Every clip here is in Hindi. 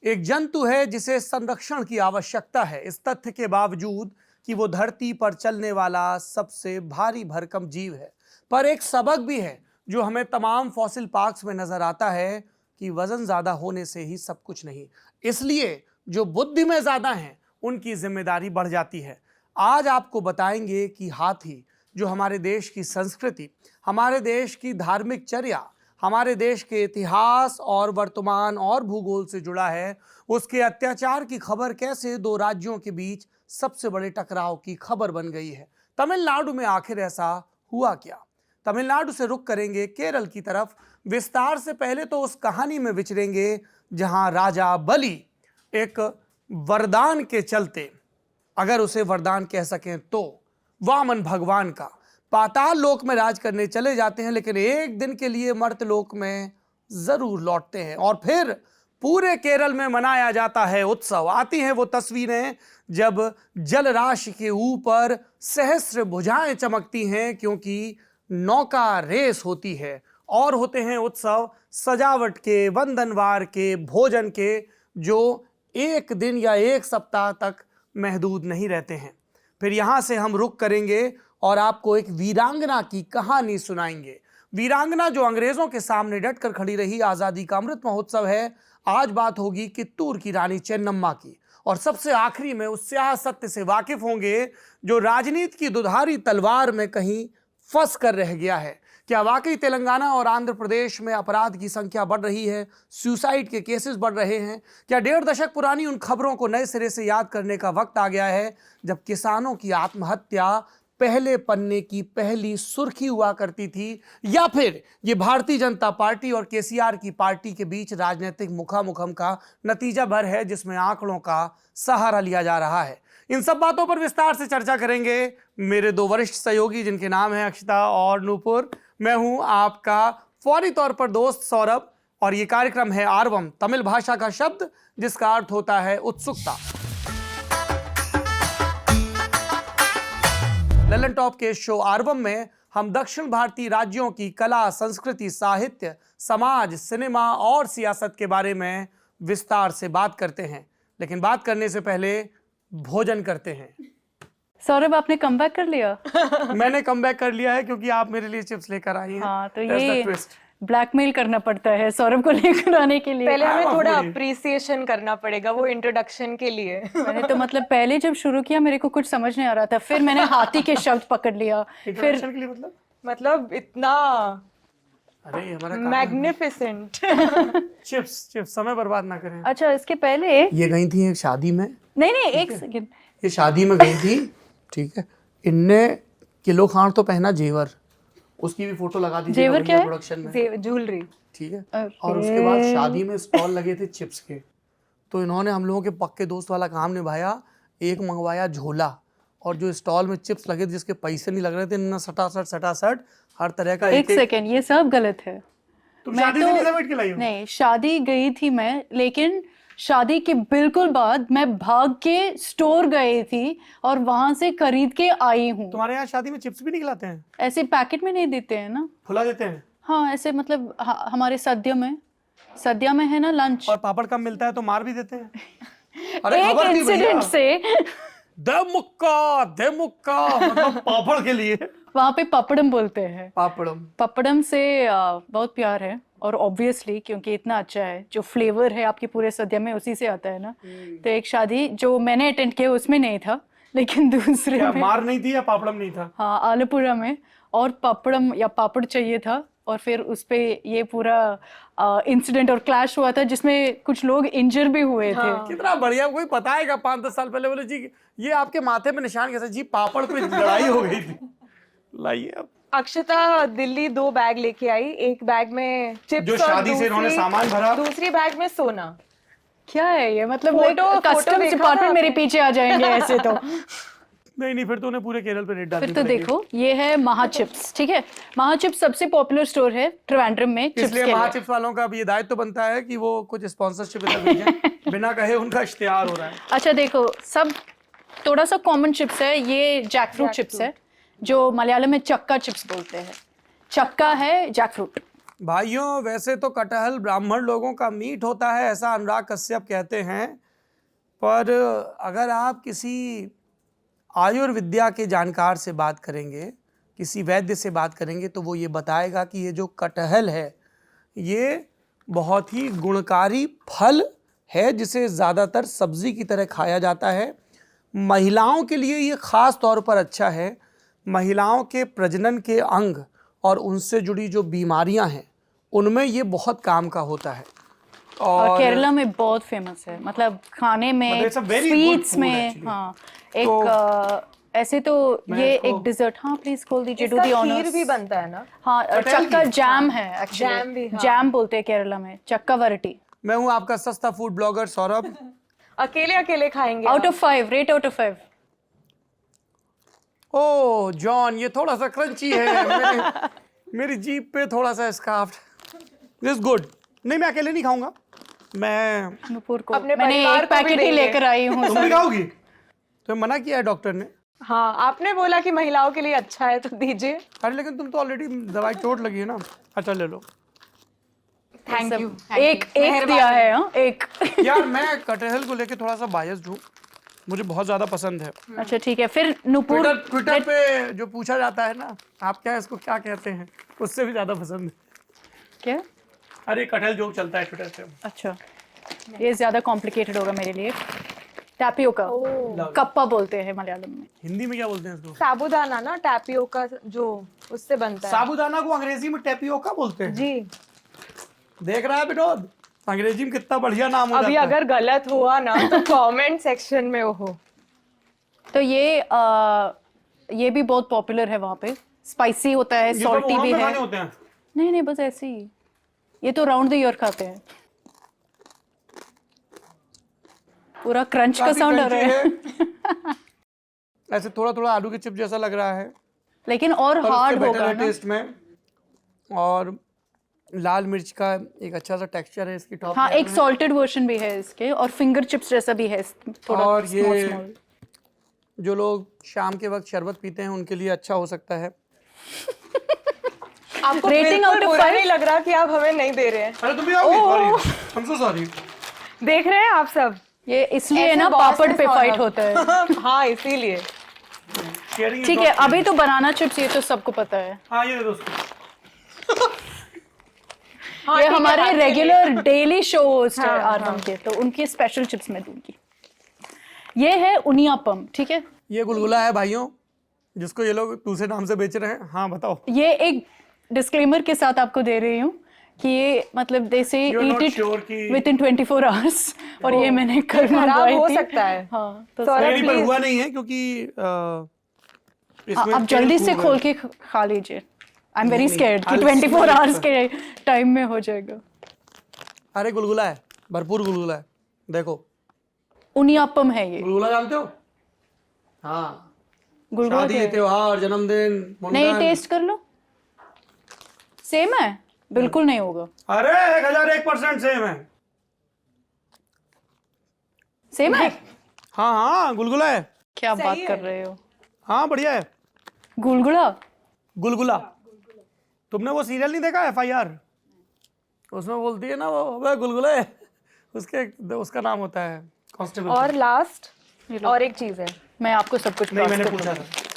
एक जंतु है जिसे संरक्षण की आवश्यकता है, इस तथ्य के बावजूद कि वो धरती पर चलने वाला सबसे भारी भरकम जीव है। पर एक सबक भी है जो हमें तमाम फॉसिल पार्क्स में नजर आता है कि वजन ज्यादा होने से ही सब कुछ नहीं, इसलिए जो बुद्धि में ज्यादा हैं उनकी जिम्मेदारी बढ़ जाती है। आज आपको बताएंगे कि हाथी जो हमारे देश की संस्कृति, हमारे देश की धार्मिक चर्या, हमारे देश के इतिहास और वर्तमान और भूगोल से जुड़ा है, उसके अत्याचार की खबर कैसे दो राज्यों के बीच सबसे बड़े टकराव की खबर बन गई है। तमिलनाडु में आखिर ऐसा हुआ क्या? तमिलनाडु से रुख करेंगे केरल की तरफ। विस्तार से पहले तो उस कहानी में विचरेंगे जहां राजा बलि एक वरदान के चलते, अगर उसे वरदान कह सकें तो, वामन भगवान का पाताल लोक में राज करने चले जाते हैं, लेकिन एक दिन के लिए मर्त लोक में जरूर लौटते हैं और फिर पूरे केरल में मनाया जाता है उत्सव। आती हैं वो तस्वीरें जब जलराशि के ऊपर सहस्र भुजाएं चमकती हैं, क्योंकि नौका रेस होती है, और होते हैं उत्सव सजावट के, वंदनवार के, भोजन के, जो एक दिन या एक सप्ताह तक महदूद नहीं रहते हैं। फिर यहां से हम रुख करेंगे और आपको एक वीरांगना की कहानी सुनाएंगे। वीरांगना जो अंग्रेजों के सामने डटकर खड़ी रही। आजादी का अमृत महोत्सव है। आज बात होगी कित्तूर की रानी चेन्नम्मा की, और सबसे आखिरी में उस स्याह सत्य से वाकिफ होंगे जो राजनीति की दुधारी तलवार में कहीं फंस कर रह गया है। क्या वाकई तेलंगाना और आंध्र प्रदेश में अपराध की संख्या बढ़ रही है? सुसाइड के केसेस बढ़ रहे हैं? क्या 1.5 दशक पुरानी उन खबरों को नए सिरे से याद करने का वक्त आ गया है जब किसानों की आत्महत्या पहले पन्ने की पहली सुर्खी हुआ करती थी? या फिर ये भारतीय जनता पार्टी और केसीआर की पार्टी के बीच राजनीतिक मुखामुखम का नतीजा भर है जिसमें आंकड़ों का सहारा लिया जा रहा है? इन सब बातों पर विस्तार से चर्चा करेंगे मेरे दो वरिष्ठ सहयोगी जिनके नाम हैं अक्षता और नूपुर। मैं हूं आपका फौरी तौर पर दोस्त सौरभ, और ये कार्यक्रम है आर्वम, तमिल भाषा का शब्द जिसका अर्थ होता है उत्सुकता। ललन टॉप के शो आर्वम में हम दक्षिण भारतीय राज्यों की कला, संस्कृति, साहित्य, समाज, सिनेमा और सियासत के बारे में विस्तार से बात करते हैं। लेकिन बात करने से पहले भोजन करते हैं। सौरभ, आपने कमबैक कर लिया? मैंने कमबैक कर लिया है क्योंकि आप मेरे लिए चिप्स लेकर आई हैं। हाँ, तो ये ब्लैकमेल करना पड़ता है सौरभ को लेकर आने के लिए। पहले हमें थोड़ा अप्रिसिएशन करना पड़ेगा वो इंट्रोडक्शन के लिए। मैंने तो मतलब पहले जब शुरू किया मेरे को कुछ समझ नहीं आ रहा था, फिर मैंने हाथी के शब्द पकड़ लिया। फिर के लिए मतलब इतना अरे हमारा मैग्निफिसेंट। चिप्स समय बर्बाद ना करें। अच्छा, इसके पहले ये गई थी एक शादी में। नहीं, एक सेकंड। ये शादी में गई थी, ठीक है। इनने किलो खान तो पहना जेवर, उसकी भी फोटो लगा दी जेवर क्या है? प्रोडक्शन में ज्वेलरी, ठीक है। और उसके बाद शादी में स्टॉल लगे थे चिप्स के, तो इन्होंने हम लोगों के पक्के दोस्त वाला काम निभाया। एक मंगवाया झोला, और जो स्टॉल में चिप्स लगे थे जिसके पैसे नहीं लग रहे थे, इन्होंने सटासट हर तरह का एक सेकंड, ये सब गलत है। तुम शादी से नहीं समेट के लाई हो? नहीं, शादी गई थी मैं, लेकिन शादी के बिल्कुल बाद मैं भाग के स्टोर गई थी और वहां से खरीद के आई हूँ। तुम्हारे यहाँ शादी में चिप्स भी नहीं खिलाते हैं? ऐसे पैकेट में नहीं देते हैं ना, फुला देते हैं। हाँ, ऐसे मतलब हमारे सद्या में है ना लंच। और पापड़ कम मिलता है तो मार भी देते हैं। एक इंसिडेंट से दे मुक्का मतलब पापड़ के लिए वहाँ पे पपड़म बोलते हैं। पपड़म से बहुत प्यार है, और ऑब्वियसली क्योंकि इतना अच्छा है, जो फ्लेवर है आपके पूरे सद्या में उसी से आता है ना। तो एक शादी जो मैंने अटेंड किया उसमें नहीं था, लेकिन दूसरे में मार नहीं थी या पापड़म नहीं था? हाँ, आलूपुरा में, और पपड़म या पापड़ चाहिए था। और फिर उस पे ये पूरा इंसिडेंट और क्लैश हुआ था जिसमें कुछ लोग इंजर भी हुए थे। कितना बढ़िया। कोई बताएगा 5-10 साल पहले बोले जी ये आपके माथे में निशान कैसे? जी पापड़ पे लड़ाई हो गई थी। लाइए अब। अक्षता दिल्ली 2 बैग लेके आई, एक बैग में चिप्स जो शादी से इन्होंने सामान भरा, दूसरी बैग में सोना। क्या है ये? मतलब कस्टम्स डिपार्टमेंट मेरे पीछे आ जाएंगे ऐसे तो। नहीं, फिर तो उन्हें पूरे केरल पे रेट डाल दी। फिर तो देखो, ये है महाचिप्स, ठीक है। महाचिप्स सबसे पॉपुलर स्टोर है त्रिवेंद्रम में चिप्स के लिए। महाचिप्स वालों का अब ये दायित्व तो बनता है कि वो कुछ स्पॉन्सरशिप भेजें। बिना कहे उनका इश्तिहार हो रहा है। अच्छा देखो, सब थोड़ा सा कॉमन चिप्स है। ये जैकफ्रूट चिप्स है, जो मलयालम में चक्का चिप्स बोलते हैं। चक्का है जैकफ्रूट, भाइयों वैसे तो कटहल ब्राह्मण लोगों का मीट होता है, ऐसा अनुराग कश्यप कहते हैं, पर अगर आप किसी आयुर्विद्या के जानकार से बात करेंगे, किसी वैद्य से बात करेंगे, तो वो ये बताएगा कि ये जो कटहल है ये बहुत ही गुणकारी फल है, जिसे ज़्यादातर सब्जी की तरह खाया जाता है। महिलाओं के लिए ये ख़ास तौर पर अच्छा है। महिलाओं के प्रजनन के अंग और उनसे जुड़ी जो बीमारियां हैं उनमें ये बहुत काम का होता है। और केरला में बहुत फेमस है, मतलब खाने में, स्वीट्स में। हाँ, एक ऐसे तो ये एक डिजर्ट। हाँ प्लीज खोल दीजिए, डू दी ऑनर्स। खीर भी बनता है ना? हाँ, चक्का जैम है एक्चुअली। जैम भी, हाँ। जैम बोलते हैं केरला में, चक्का वरटी। मैं हूँ आपका सस्ता फूड ब्लॉगर सौरभ। अकेले अकेले खाएंगे? Out of 5, rate out of 5। Oh John, ये थोड़ा सा क्रंची है, मेरी जीभ पे थोड़ा सा स्कार्फ्ड। This good. नहीं, मैं अकेले नहीं खाऊंगा, मैं नुपुर को अपने मैंने परिवार एक को भी पैकेट ही देंगे। लेकर आई हूँ। तुम भी खाओगी? तो मना किया है डॉक्टर ने। हाँ, आपने बोला कि महिलाओं के लिए अच्छा है तो दीजिए। अरे लेकिन तुम तो ऑलरेडी दवाई चोट लगी है ना। अच्छा ले लो। Thank you. एक दिया है। हाँ, एक। यार मैं कटहल को लेके थोड़ा सा बायस्ड हूँ, मुझे बहुत ज्यादा पसंद है। अच्छा ठीक है, फिर नुपुर ट्विटर पे जो पूछा जाता है ना, आप क्या इसको क्या कहते हैं, उससे भी ज्यादा पसंद है। क्या? अरे कटहल जोक चलता है ट्विटर पे। अच्छा, ये ज्यादा कॉम्प्लिकेटेड होगा मेरे लिए। टैपियोका, कप्पा बोलते हैं मलयालम में। हिंदी में क्या बोलते हैं इसको? साबूदाना ना, टैपियोका जो उससे बनता है। साबूदाना को अंग्रेजी में टैपियोका बोलते हैं। जी। देख रहा है विनोद, अंग्रेजी में कितना बढ़िया नाम हो अभी जाता है। अगर गलत हुआ ना तो कमेंट सेक्शन में वो हो। तो ये भी बहुत पॉपुलर है वहाँ पे। स्पाइसी होता है, ये सब सॉल्टी वहाँ भी पे है। खाने होते हैं? नहीं नहीं, बस ऐसे ही। ये तो राउंड द ईयर खाते हैं। पूरा क्रंच का काफी साउंड आ रहा crunchy है। ऐसे थोड़ा थोड़ा आलू के चिप जैसा लग रहा है, लेकिन और पर हार्ड उससे better होगा है ना। टेस्ट में। और लाल मिर्च का एक अच्छा सा टेक्सचर है इसकी टॉप। हाँ, एक सॉल्टेड वर्जन भी है इसके, और फिंगर चिप्स जैसा भी है थोड़ा और स्मॉल ये स्मॉल। जो लोग शाम के वक्त शरबत पीते हैं उनके लिए अच्छा हो सकता है। आपको Rating out of बुरा 5? नहीं लग रहा कि आप हमें नहीं दे रहे हैं? अरे तुम भी आओगे? Sorry, I am so sorry. देख रहे हैं आप सब? ये इसलिए ऐसे ना boss पापड़ है पे सौरभ। फाइट होता है। हाँ, इसीलिए। शेयरिंग ठीक है, अभी तो बनाना चिप्स ये तो सबको पता है। हाँ ये दोस्तों, हाँ, ये ठीक है, हमारे आपके लिए। रेगुलर डेली शो होस्ट है हाँ, आरवम हाँ। के, तो उनकी स्पेशल चिप्स मैं दूंगी। ये है उनियापम, ठीक है। ये गुलगुला है भाइयों, जिसको ये लोग दूसरे नाम से बेच रहे हैं। हाँ बताओ। ये एक डिस्क्लेमर के साथ आपको दे रही हूँ कि ये मतलब दे से You're eat not it sure कि- विद इन 24 आवर्स। और ये मैंने कल खराब मंगवाई हो थी। सकता है। हाँ, तो सौरभ, नहीं पर please। हुआ नहीं है क्योंकि इसमें आप जल्दी तेल से खूब खोल है। के खा लीजिए। आई एम वेरी नहीं, स्कैर्ड कि I'll 24 smell आवर्स it के टाइम में हो जाएगा। अरे गुलगुला है, भरपूर गुलगुला है। देखो उनियापम है ये। गुलगुला जानते हो? हाँ, गुलगुला शादी, क्या है? त्योहार, जन्मदिन, नहीं, मुंडन। टेस्ट कर लो। सेम है? बिल्कुल नहीं होगा। अरे 1001% सेम है। सेम है? हाँ हाँ गुलगुला है। क्या सही बात है। कर रहे हो? हाँ बढ़िया है। गुलगुला? गुलगुला। तुमने वो सीरियल नहीं देखा FIR? उसमें बोलती है ना वो, अबे गुलगुला है, उसका नाम होता है कांस्टेबल। और लास्ट ये लो। और एक चीज है। मैं आपको सब कुछ नहीं pass मैंने कर पूछा दूंगी। था।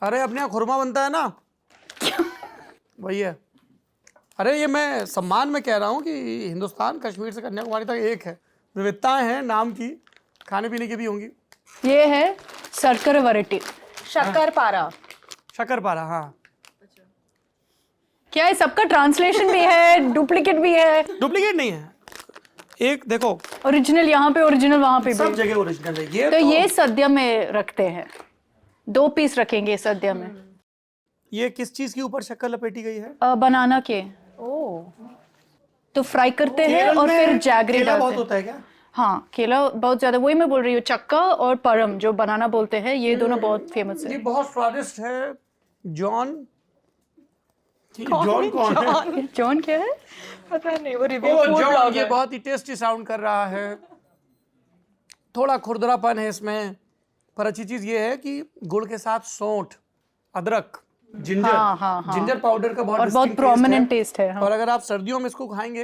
अरे अपने यहाँ खुरमा बनता है ना, वही है। अरे ये मैं सम्मान में कह रहा हूँ कि हिंदुस्तान कश्मीर से कन्याकुमारी तक एक है। विविधताएं हैं नाम की, खाने पीने की भी होंगी। ये है शर्कर वरटी। शक्करपारा। शक्करपारा, हाँ। क्या है, सबका ट्रांसलेशन भी है, डुप्लीकेट भी है। डुप्लीकेट नहीं है, एक देखो ओरिजिनल यहाँ पे, ओरिजिनल वहाँ पे सब भी। जगह ओरिजिनल है। ये तो ये सद्या में रखते हैं, 2 पीस रखेंगे सद्या में। ये किस चीज के ऊपर शक्कर लपेटी गई है? बनाना के ओह, तो फ्राई करते हैं केरल और में फिर जैगरी केला डालते बहुत हैं। होता है क्या? हाँ, केला बहुत ज्यादा, वही मैं बोल रही हूँ। चक्का और परम जो बनाना बोलते हैं, ये दोनों बहुत फेमस ये है। बहुत स्वादिष्ट है। जॉन कौन है? जॉन क्या है? पता नहीं, वो रिव्यू ओ फूड जॉन, ब्लॉगर। ये बहुत ही टेस्टी साउंड कर रहा है। थोड़ा खुरदरापन है इसमें, पर अच्छी चीज ये है कि गुड़ के साथ सौंठ अदरक, जिंजर, हाँ। जिंजर पाउडर का बहुत और बहुत distinct प्रोमिनेंट taste टेस्ट है। हाँ। और अगर आप सर्दियों में इसको खाएंगे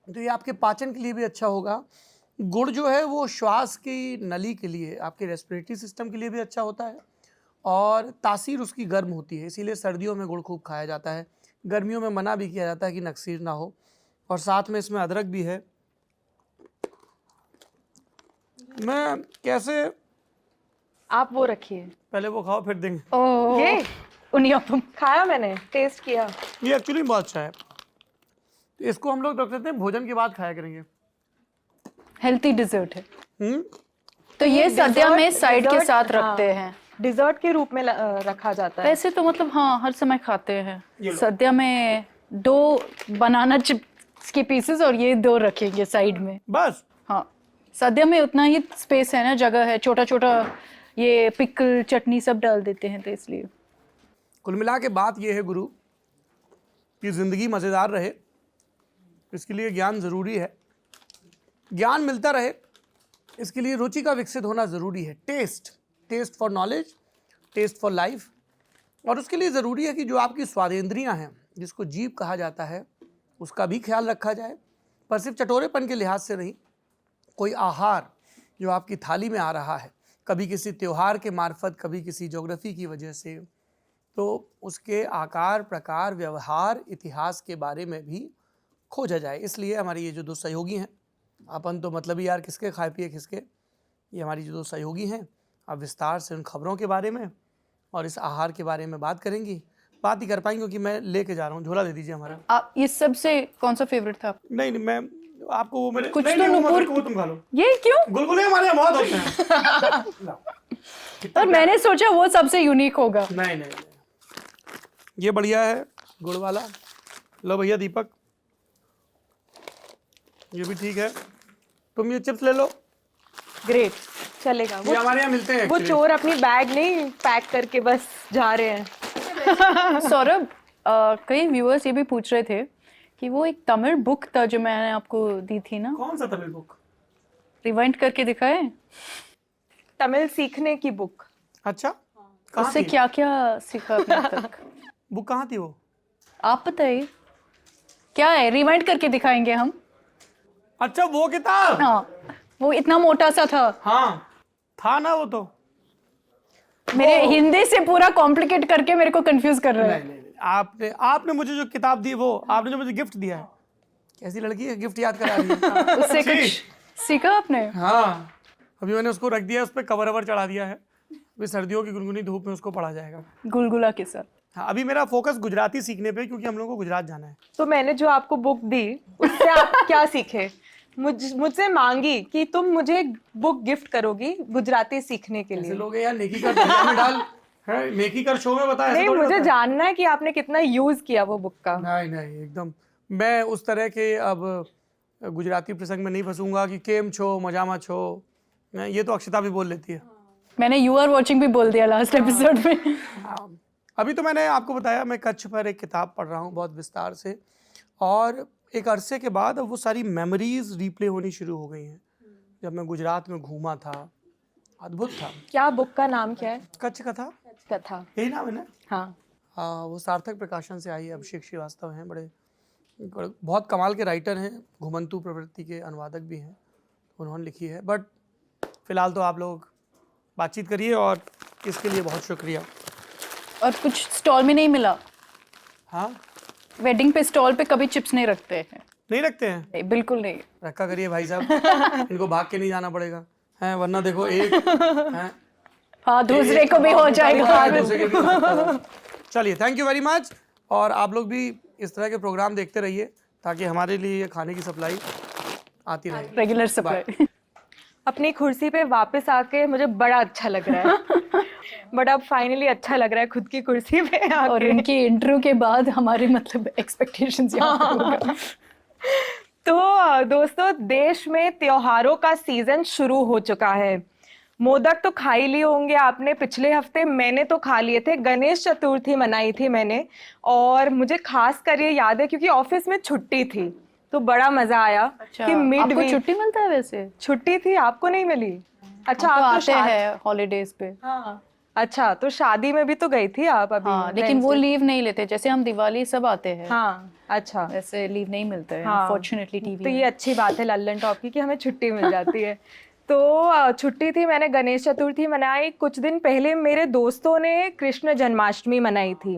तो ये आपके पाचन के लिए भी अच्छा होगा। गुड़ जो है वो श्वास की नली के लिए, आपके रेस्पिरेटरी सिस्टम के लिए भी अच्छा होता है और तासीर उसकी गर्म होती है, इसीलिए सर्दियों में गुड़ खूब खाया जाता है। गर्मियों में मना भी किया जाता है कि नक्सीर ना हो। और साथ में इसमें अदरक भी है। मैं कैसे, आप वो रखिए, पहले वो खाओ फिर देंगे। ओह, ये उनियापम। खाया मैंने, टेस्ट किया। ये एक्चुअली बहुत अच्छा है। इसको हम लोग डॉक्टर कहते हैं भोजन के बाद खाया करेंगे। हेल्थी डिजर्ट है। हम्म, तो ये सद्या में साइड के dessert, साथ हाँ, रखते हैं। डिजर्ट के रूप में रखा जाता है। वैसे तो मतलब हाँ, हर समय खाते हैं। ये लो। सद्या में 2 बनाना चिप्स के पीसेस और ये 2 रखेंगे साइड में। बस हाँ, सद्या में उतना ही स्पेस है ना, जगह है, छोटा छोटा ये पिकल चटनी सब डाल देते हैं, तो इसलिए। कुल मिला के बात ये है गुरु कि जिंदगी मज़ेदार रहे, इसके लिए ज्ञान ज़रूरी है। ज्ञान मिलता रहे, इसके लिए रुचि का विकसित होना ज़रूरी है। Test for knowledge, test for life. और उसके लिए ज़रूरी है कि जो आपकी स्वादेंद्रियां हैं, जिसको जीभ कहा जाता है, उसका भी ख्याल रखा जाए। पर सिर्फ चटोरेपन के लिहाज से नहीं, कोई आहार जो आपकी थाली में आ रहा है, कभी किसी त्यौहार के मार्फत, कभी किसी ज्योग्राफी की वजह से, तो उसके आकार, प्रकार, व्यवहार, इतिहास के बारे में भी खोजा जाए। इसलिए हमारे ये जो 2 सहयोगी हैं, अपन तो मतलब ही यार किसके खाए पिए किसके, ये हमारी जो 2 सहयोगी हैं, अब विस्तार से उन खबरों के बारे में और इस आहार के बारे में बात करेंगी। बात ही कर पाएंगे क्योंकि मैं लेके जा रहा हूँ। झोला दे दीजिए हमारा। आप इस सब से कौन सा फेवरेट था? नहीं, मैं आपको वो मैंने कुछ नहीं, तो नहीं, वो नुपुर मत रखो, वो तुम खा लो। ये क्यों? गुलगुले हमारे यहाँ बहुत होते हैं। लाओ। और मैंने सोचा वो सबसे यूनिक होगा। नहीं, ये बढ़िया है गुड़ वाला। लो भैया दीपक, ये भी ठीक है। तुम ये चिप्स ले लो, ग्रेट, चलेगा। ये हमारे यहाँ मिलते हैं वो actually। चोर अपनी बैग नहीं पैक करके बस जा रहे हैं। सौरभ, कई व्यूअर्स ये भी पूछ रहे थे कि वो एक तमिल बुक था जो मैंने आपको दी थी ना, कौन सा तमिल बुक? रिवाइंड करके दिखाए। तमिल सीखने की बुक। अच्छा, कहाँ उससे थी? क्या क्या सीखा अभी तक? बुक कहाँ थी वो? आप बताइए क्या है, रिवाइंड करके दिखाएंगे हम। अच्छा, वो किताब। हाँ, वो इतना मोटा सा था। हाँ, था ना वो तो। मेरे हिंदी से पूरा कॉम्प्लिकेट करके मेरे को कंफ्यूज कर रहा है। नहीं, आपने मुझे जो किताब दी, वो आपने जो मुझे गिफ्ट दिया है, कैसी लड़की है, गिफ्ट याद करा रही है। उससे कुछ सीखा आपने? हाँ, अभी मैंने उसको रख दिया, उस पर कवर ववर चढ़ा दिया है। अभी सर्दियों की गुनगुनी धूप में उसको पढ़ा जाएगा। गुलगुला के साथ। हाँ, अभी मेरा फोकस गुजराती सीखने पे, क्योंकि हम लोगों को गुजरात जाना है। तो मैंने जो आपको बुक दी उससे आप क्या सीखे? मुझसे मांगी कि तुम मुझे बुक गिफ्ट करोगी गुजराती सीखने के ऐसे लिए। लोग हैं यार, नेकी कर दरिया में डाल है, नेकी कर शो में बता। ऐसे नहीं, थोड़ी मुझे होता है। जानना है कि आपने कितना यूज किया वो बुक का। नहीं, एकदम मैं उस तरह के अब गुजराती प्रसंग में नहीं फंसूंगा कि केम छो, मजामा छो। ये तो अक्षता भी बोल लेती है। मैंने यू आर वॉचिंग भी बोल दिया लास्ट एपिसोड में। हाँ, अभी तो मैंने आपको बताया, मैं कच्छ पर एक किताब पढ़ रहा हूँ बहुत विस्तार से, और एक अरसे के बाद अब वो सारी मेमोरीज रिप्ले होनी शुरू हो गई हैं। जब मैं गुजरात में घूमा था, अद्भुत था। क्या बुक का नाम क्या है? कच्छ कथा, कथा। यही नाम है ना? हाँ, वो सार्थक प्रकाशन से आई है। अभिषेक श्रीवास्तव हैं, बड़े बहुत कमाल के राइटर हैं, घुमंतु प्रवृत्ति के अनुवादक भी हैं, उन्होंने लिखी है। बट फिलहाल तो आप लोग बातचीत करिए, और इसके लिए बहुत शुक्रिया। और कुछ स्टॉल में नहीं मिला? हाँ, वेडिंग पे स्टॉल पे कभी चिप्स नहीं रखते हैं। नहीं रखते हैं? नहीं, बिल्कुल नहीं। रखा करिए भाई साहब, इनको भाग के नहीं जाना पड़ेगा है, वरना देखो एक है, हाँ, दूसरे को भी हो जाएगा। दूसरे के भी हो सकता है। चलिए, थैंक यू वेरी मच। और आप लोग भी इस तरह के प्रोग्राम देखते रहिए, ताकि हमारे लिए ये खाने की सप्लाई आती रहे। Regular supply. अपनी कुर्सी पे वापस आके मुझे बड़ा अच्छा लग रहा है। बट अब फाइनली अच्छा लग रहा है खुद की कुर्सी पे आके। और इनकी इंटरव्यू के बाद हमारे मतलब एक्सपेक्टेशंस यहाँ पे होगा। तो दोस्तों, देश में त्योहारों का सीजन शुरू हो चुका है। मोदक तो खा ही लिए होंगे आपने। पिछले हफ्ते मैंने तो खा लिए थे, गणेश चतुर्थी मनाई थी मैंने, और मुझे खास कर ये याद है क्योंकि ऑफिस में छुट्टी थी, तो बड़ा मजा आया। अच्छा, कि मिड आपको वीक छुट्टी मिलता है वैसे? छुट्टी थी, आपको नहीं मिली? अच्छा, आप तो आप तो आते शायद हैं हॉलीडेज पे। हाँ, अच्छा, तो शादी में भी तो गई थी आप अभी? हाँ, लेकिन वो लीव नहीं लेते, जैसे हम दिवाली सब आते हैं। हाँ, अच्छा, वैसे लीव नहीं मिलते हैं हाँ, अनफॉर्चुनेटली तो टीवी ये में। अच्छी बात है लल्लन टॉप की कि हमें छुट्टी मिल जाती है। तो छुट्टी थी, मैंने गणेश चतुर्थी मनाई। कुछ दिन पहले मेरे दोस्तों ने कृष्ण जन्माष्टमी मनाई थी,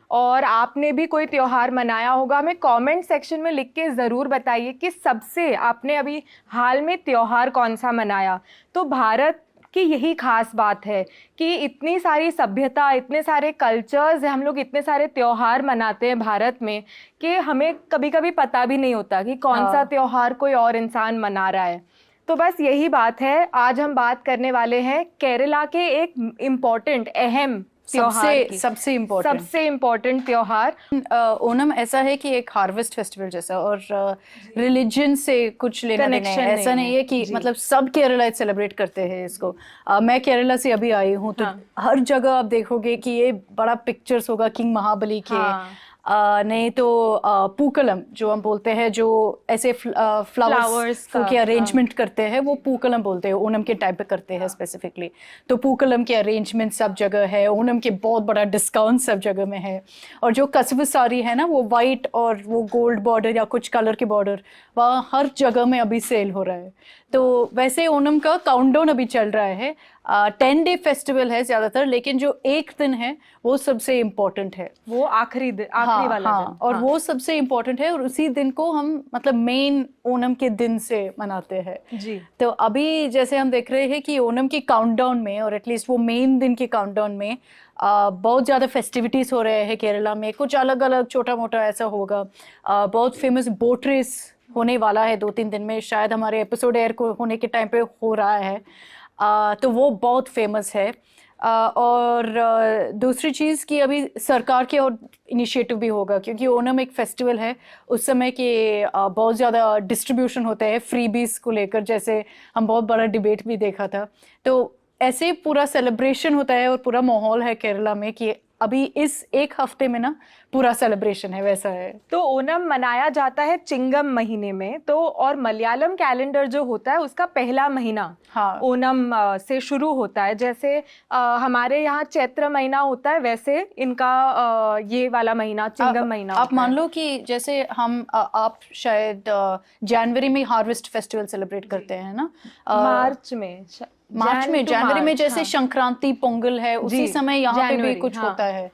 और आपने भी कोई त्योहार मनाया होगा। हमें कमेंट सेक्शन में लिख के ज़रूर बताइए कि सबसे आपने अभी हाल में त्योहार कौन सा मनाया। तो भारत की यही खास बात है कि इतनी सारी सभ्यता, इतने सारे कल्चर्स हैं, हम लोग इतने सारे त्योहार मनाते हैं भारत में कि हमें कभी कभी पता भी नहीं होता कि कौन सा त्योहार कोई और इंसान मना रहा है। तो बस यही बात है, आज हम बात करने वाले हैं केरला के एक इम्पोर्टेंट, अहम त्योहार की, सबसे इम्पोर्टेंट त्योहार। ओणम ऐसा है कि एक हार्वेस्ट फेस्टिवल जैसा, और रिलीजन से कुछ लेना देना Connection है, ऐसा नहीं नहीं है कि मतलब सब केरला सेलिब्रेट करते हैं इसको। मैं केरला से अभी आई हूँ, तो हर जगह आप देखोगे कि ये बड़ा पिक्चर्स होगा किंग महाबली के। नहीं तो पूकलम जो हम बोलते हैं, जो ऐसे फ्लावर्स के अरेंजमेंट करते हैं, वो पूकलम बोलते हैं, ओणम के टाइप पे करते हैं स्पेसिफिकली। तो पूकलम के अरेंजमेंट सब जगह है, ओणम के बहुत बड़ा डिस्काउंट सब जगह में है। और जो कस्बू साड़ी है ना, वो वाइट और वो गोल्ड बॉर्डर या कुछ कलर के बॉर्डर, वहाँ हर जगह में अभी सेल हो रहा है। तो वैसे ओणम का काउंटडाउन अभी चल रहा है। 10-day फेस्टिवल है ज़्यादातर, लेकिन जो एक दिन है वो सबसे इम्पोर्टेंट है, वो आखिरी वाला दिन। और वो सबसे इम्पोर्टेंट है, और उसी दिन को हम मतलब मेन ओणम के दिन से मनाते हैं जी। तो अभी जैसे हम देख रहे हैं कि ओणम के काउंटडाउन में, और एटलीस्ट वो मेन दिन के काउंटडाउन में बहुत ज़्यादा फेस्टिविटीज़ हो रहे हैं केरला में। कुछ अलग अलग छोटा मोटा ऐसा होगा। बहुत फेमस बोट रेस होने वाला है 2-3 दिन में, शायद हमारे एपिसोड एयर को होने के टाइम पे हो रहा है। तो वो बहुत फेमस है। और दूसरी चीज़ कि अभी सरकार के और इनिशिएटिव भी होगा, क्योंकि ओणम एक फेस्टिवल है, उस समय के बहुत ज़्यादा डिस्ट्रीब्यूशन होते हैं फ्रीबीज को लेकर, जैसे हम बहुत बड़ा डिबेट भी देखा था। तो ऐसे पूरा सेलिब्रेशन होता है और पूरा माहौल है केरला में कि अभी इस एक हफ्ते में ना पूरा सेलिब्रेशन है, वैसा है। तो ओणम मनाया जाता है चिंगम महीने में, तो और मलयालम कैलेंडर जो होता है उसका पहला महीना ओणम से शुरू होता है। जैसे हमारे यहाँ चैत्र महीना होता है, वैसे इनका ये वाला महीना चिंगम महीना आप मान लो कि जैसे हम आप शायद जनवरी में हार्वेस्ट फेस्टिवल सेलिब्रेट करते हैं ना, जनवरी में जैसे संक्रांति पोंगल है, उसी समय यहाँ पे भी कुछ होता है।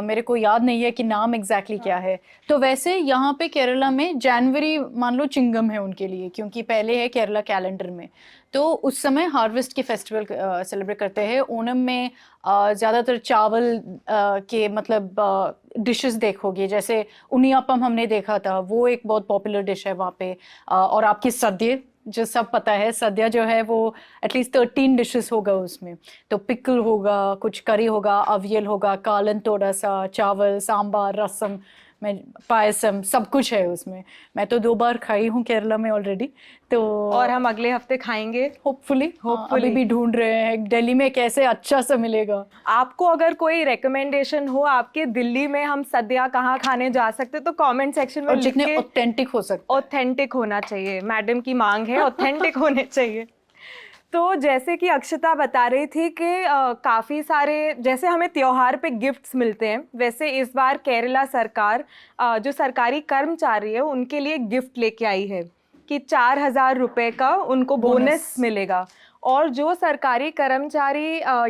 मेरे को याद नहीं है कि नाम एग्जैक्टली क्या है। तो वैसे यहाँ पे केरला में जनवरी मान लो चिंगम है उनके लिए, क्योंकि पहले है केरला कैलेंडर में। तो उस समय हार्वेस्ट के फेस्टिवल सेलिब्रेट करते हैं। ओणम में ज़्यादातर चावल के मतलब डिशेस देखोगे, जैसे उनियापम हमने देखा था, वो एक बहुत पॉपुलर डिश है वहाँ पे। और आपकी सद्य जो सब पता है, सद्या जो है वो एटलीस्ट 13 डिशेस होगा उसमें। तो पिकल होगा, कुछ करी होगा, अवियल होगा, कालन थोड़ा सा, चावल, सांबार, रसम में पायसम, सब कुछ है उसमें। मैं तो 2 बार खाई हूँ केरला में ऑलरेडी। तो और हम अगले हफ्ते खाएंगे होपफुली अभी भी ढूंढ रहे हैं दिल्ली में कैसे अच्छा सा मिलेगा। आपको अगर कोई रिकमेंडेशन हो आपके दिल्ली में हम सद्या कहाँ खाने जा सकते, तो कमेंट सेक्शन में और जितने ऑथेंटिक हो सकते, ऑथेंटिक होना चाहिए, मैडम की मांग है, ऑथेंटिक होने चाहिए। तो जैसे कि अक्षता बता रही थी कि काफ़ी सारे, जैसे हमें त्योहार पे गिफ्ट्स मिलते हैं, वैसे इस बार केरला सरकार जो सरकारी कर्मचारी है उनके लिए गिफ्ट लेके आई है कि 4,000 रुपये का उनको बोनस मिलेगा। और जो सरकारी कर्मचारी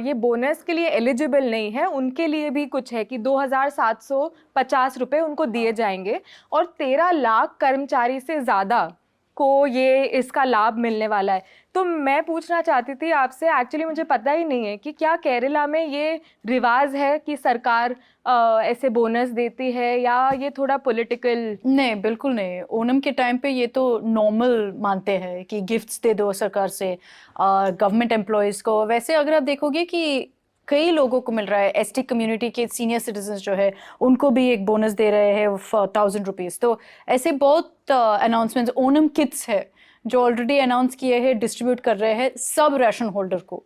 ये बोनस के लिए एलिजिबल नहीं है, उनके लिए भी कुछ है कि 2,750 रुपये उनको दिए जाएंगे। और 13 लाख कर्मचारी से ज़्यादा को ये इसका लाभ मिलने वाला है। तो मैं पूछना चाहती थी आपसे, एक्चुअली मुझे पता ही नहीं है कि क्या केरला में ये रिवाज है कि सरकार ऐसे बोनस देती है, या ये थोड़ा पॉलिटिकल? नहीं, बिल्कुल नहीं। ओणम के टाइम पे ये तो नॉर्मल मानते हैं कि गिफ्ट्स दे दो सरकार से गवर्नमेंट एम्प्लॉयज़ को। वैसे अगर आप देखोगे कि कई लोगों को मिल रहा है, एसटी कम्युनिटी के सीनियर सिटीजन्स जो है उनको भी एक बोनस दे रहे हैं 1,000 रुपीज़। तो ऐसे बहुत अनाउंसमेंट्स, ओणम किट्स है जो ऑलरेडी अनाउंस किए हैं, डिस्ट्रीब्यूट कर रहे हैं सब राशन होल्डर को।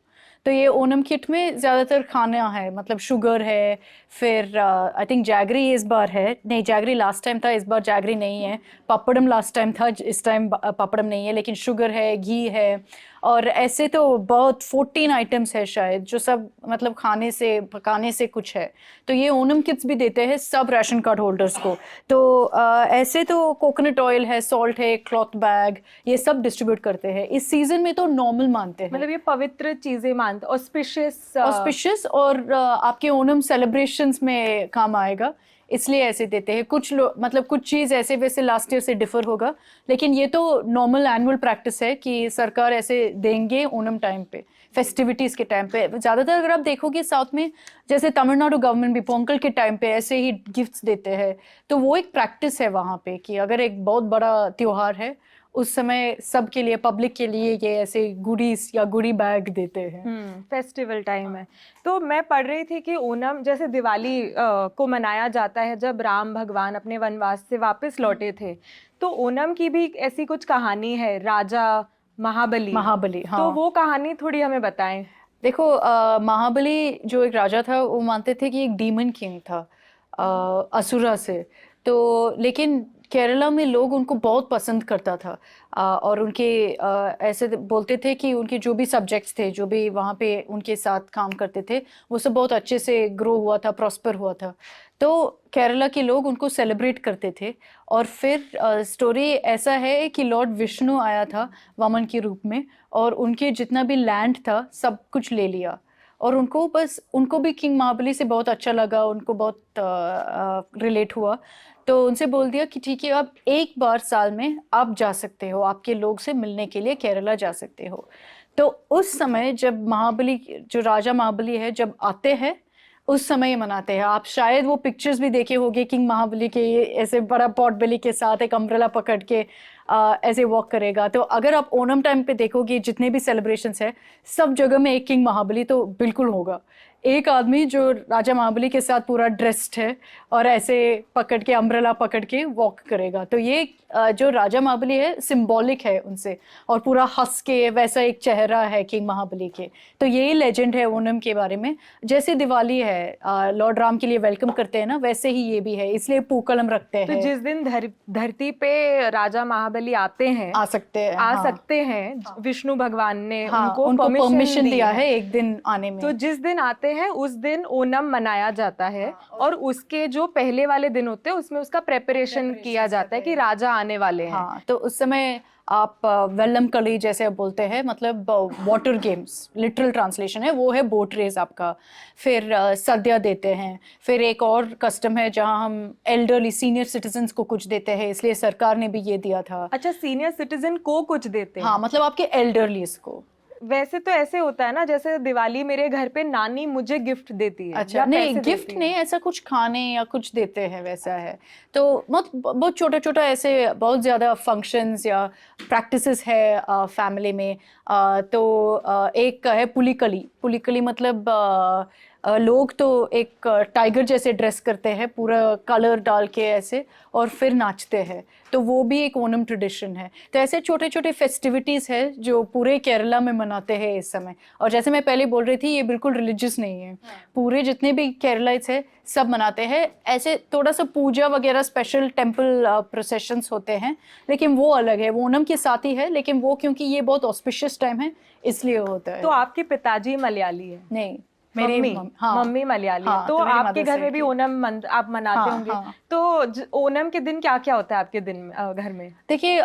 तो ये ओणम किट में ज़्यादातर खाना है, मतलब शुगर है, फिर आई थिंक जैगरी इस बार है, नहीं जैगरी लास्ट टाइम था, इस बार जैगरी नहीं है। पपड़म लास्ट टाइम था, इस टाइम पपड़म नहीं है, लेकिन शुगर है, घी है, और ऐसे तो बहुत 14 आइटम्स है शायद, जो सब मतलब खाने से पकाने से कुछ है। तो ये ओनम किट्स भी देते हैं सब राशन कार्ड होल्डर्स को। तो ऐसे तो कोकोनट ऑयल है, सॉल्ट है, क्लॉथ बैग, ये सब डिस्ट्रीब्यूट करते हैं। इस सीजन में तो नॉर्मल मानते हैं, मतलब ये पवित्र चीजें मानते, ऑस्पिशियस और आपके ओनम सेलिब्रेशंस में काम आएगा, इसलिए ऐसे देते हैं। कुछ लोग मतलब कुछ चीज़ ऐसे वैसे लास्ट ईयर से डिफर होगा, लेकिन ये तो नॉर्मल एनुअल प्रैक्टिस है कि सरकार ऐसे देंगे ओनम टाइम पे, फेस्टिविटीज़ के टाइम पे। ज़्यादातर अगर आप देखोगे साउथ में, जैसे तमिलनाडु गवर्नमेंट भी पोंगल के टाइम पे ऐसे ही गिफ्ट्स देते हैं। तो वो एक प्रैक्टिस है वहाँ पे कि अगर एक बहुत बड़ा त्योहार है उस समय सबके लिए, पब्लिक के लिए ये ऐसे गुडीज या गुडी बैग देते हैं। फेस्टिवल टाइम है। तो मैं पढ़ रही थी कि ओनम जैसे दिवाली को मनाया जाता है जब राम भगवान अपने वनवास से वापस लौटे थे, तो ओनम की भी ऐसी कुछ कहानी है, राजा महाबली। हाँ। तो वो कहानी थोड़ी हमें बताएं। देखो महाबली जो एक राजा था, वो मानते थे कि एक डीमन किंग था असुरा से। तो लेकिन केरला में लोग उनको बहुत पसंद करता था, और उनके ऐसे बोलते थे कि उनके जो भी सब्जेक्ट्स थे, जो भी वहाँ पे उनके साथ काम करते थे, वो सब बहुत अच्छे से ग्रो हुआ था, प्रॉस्पर हुआ था। तो केरला के लोग उनको सेलिब्रेट करते थे। और फिर स्टोरी ऐसा है कि लॉर्ड विष्णु आया था वामन के रूप में, और उनके जितना भी लैंड था सब कुछ ले लिया। और उनको भी किंग महाबली से बहुत अच्छा लगा, उनको बहुत रिलेट हुआ। तो उनसे बोल दिया कि ठीक है, आप एक बार साल में आप जा सकते हो, आपके लोग से मिलने के लिए केरला जा सकते हो। तो उस समय जब महाबली, जो राजा महाबली है, जब आते हैं उस समय मनाते हैं। आप शायद वो पिक्चर्स भी देखे होंगे, किंग महाबली के ऐसे बड़ा पॉट बेली के साथ एक अम्ब्रेला पकड़ के ऐसे वॉक करेगा। तो अगर आप ओनम टाइम पे देखोगे जितने भी सेलिब्रेशंस है, सब जगह में एक किंग महाबली तो बिल्कुल होगा। एक आदमी जो राजा महाबली के साथ पूरा ड्रेस्ड है और ऐसे पकड़ के अम्ब्रेला पकड़ के वॉक करेगा। तो ये जो राजा महाबली है सिंबॉलिक है उनसे, और पूरा हंस के वैसा एक चेहरा है किंग महाबली के। तो यही लेजेंड है ओनम के बारे में। जैसे दिवाली है लॉर्ड राम के लिए वेलकम करते हैं ना, वैसे ही ये भी है, इसलिए पूकलम रखते हैं। तो जिस दिन धरती पे राजा महाबली आते हैं, आ सकते हैं, विष्णु भगवान ने उनको परमिशन दिया है एक दिन आने में। तो जिस दिन आते हैं उस दिन ओनम मनाया जाता है, और उसके जो पहले वाले दिन होते हैं उसमें उसका प्रेपरेशन किया जाता है कि राजा आने वाले हैं। हाँ, तो उस समय आप वेल्लम कली जैसे बोलते हैं, मतलब वाटर गेम्स, लिटरल ट्रांसलेशन है वो है बोट रेस आपका। फिर सद्या देते हैं। फिर एक और कस्टम है जहाँ हम एल्डरली सीनियर सिटीजन्स को कुछ देते हैं, इसलिए सरकार ने भी ये दिया था। अच्छा, सीनियर सिटीजन को कुछ देते हैं? हाँ, मतलब आपके एल्डरलीज को। वैसे तो ऐसे होता है ना, जैसे दिवाली मेरे घर पे नानी मुझे गिफ्ट देती है। अच्छा, नहीं गिफ्ट नहीं, ऐसा कुछ खाने या कुछ देते हैं वैसा है। तो बहुत छोटा छोटा ऐसे बहुत ज़्यादा फंक्शंस या प्रैक्टिसेस है फैमिली में। तो एक है पुलिकली मतलब लोग तो एक टाइगर जैसे ड्रेस करते हैं, पूरा कलर डाल के ऐसे, और फिर नाचते हैं। तो वो भी एक ओनम ट्रेडिशन है। तो ऐसे छोटे छोटे फेस्टिविटीज़ है जो पूरे केरला में मनाते हैं इस समय। और जैसे मैं पहले बोल रही थी, ये बिल्कुल रिलीजियस नहीं है। पूरे जितने भी केरलाइट्स है सब मनाते हैं। ऐसे थोड़ा सा पूजा वगैरह, स्पेशल टेम्पल प्रोसेशंस होते हैं, लेकिन वो अलग है, वो ओनम के साथ ही है। लेकिन वो क्योंकि ये बहुत ऑस्पिशियस टाइम है इसलिए होता है। तो आपके पिताजी मलयाली है? नहीं, मेरी मम्मी मलयाली है। तो आपके घर में भी ओनम आप मनाते होंगे। तो ओनम के दिन क्या क्या होता है आपके दिन घर में? देखिए,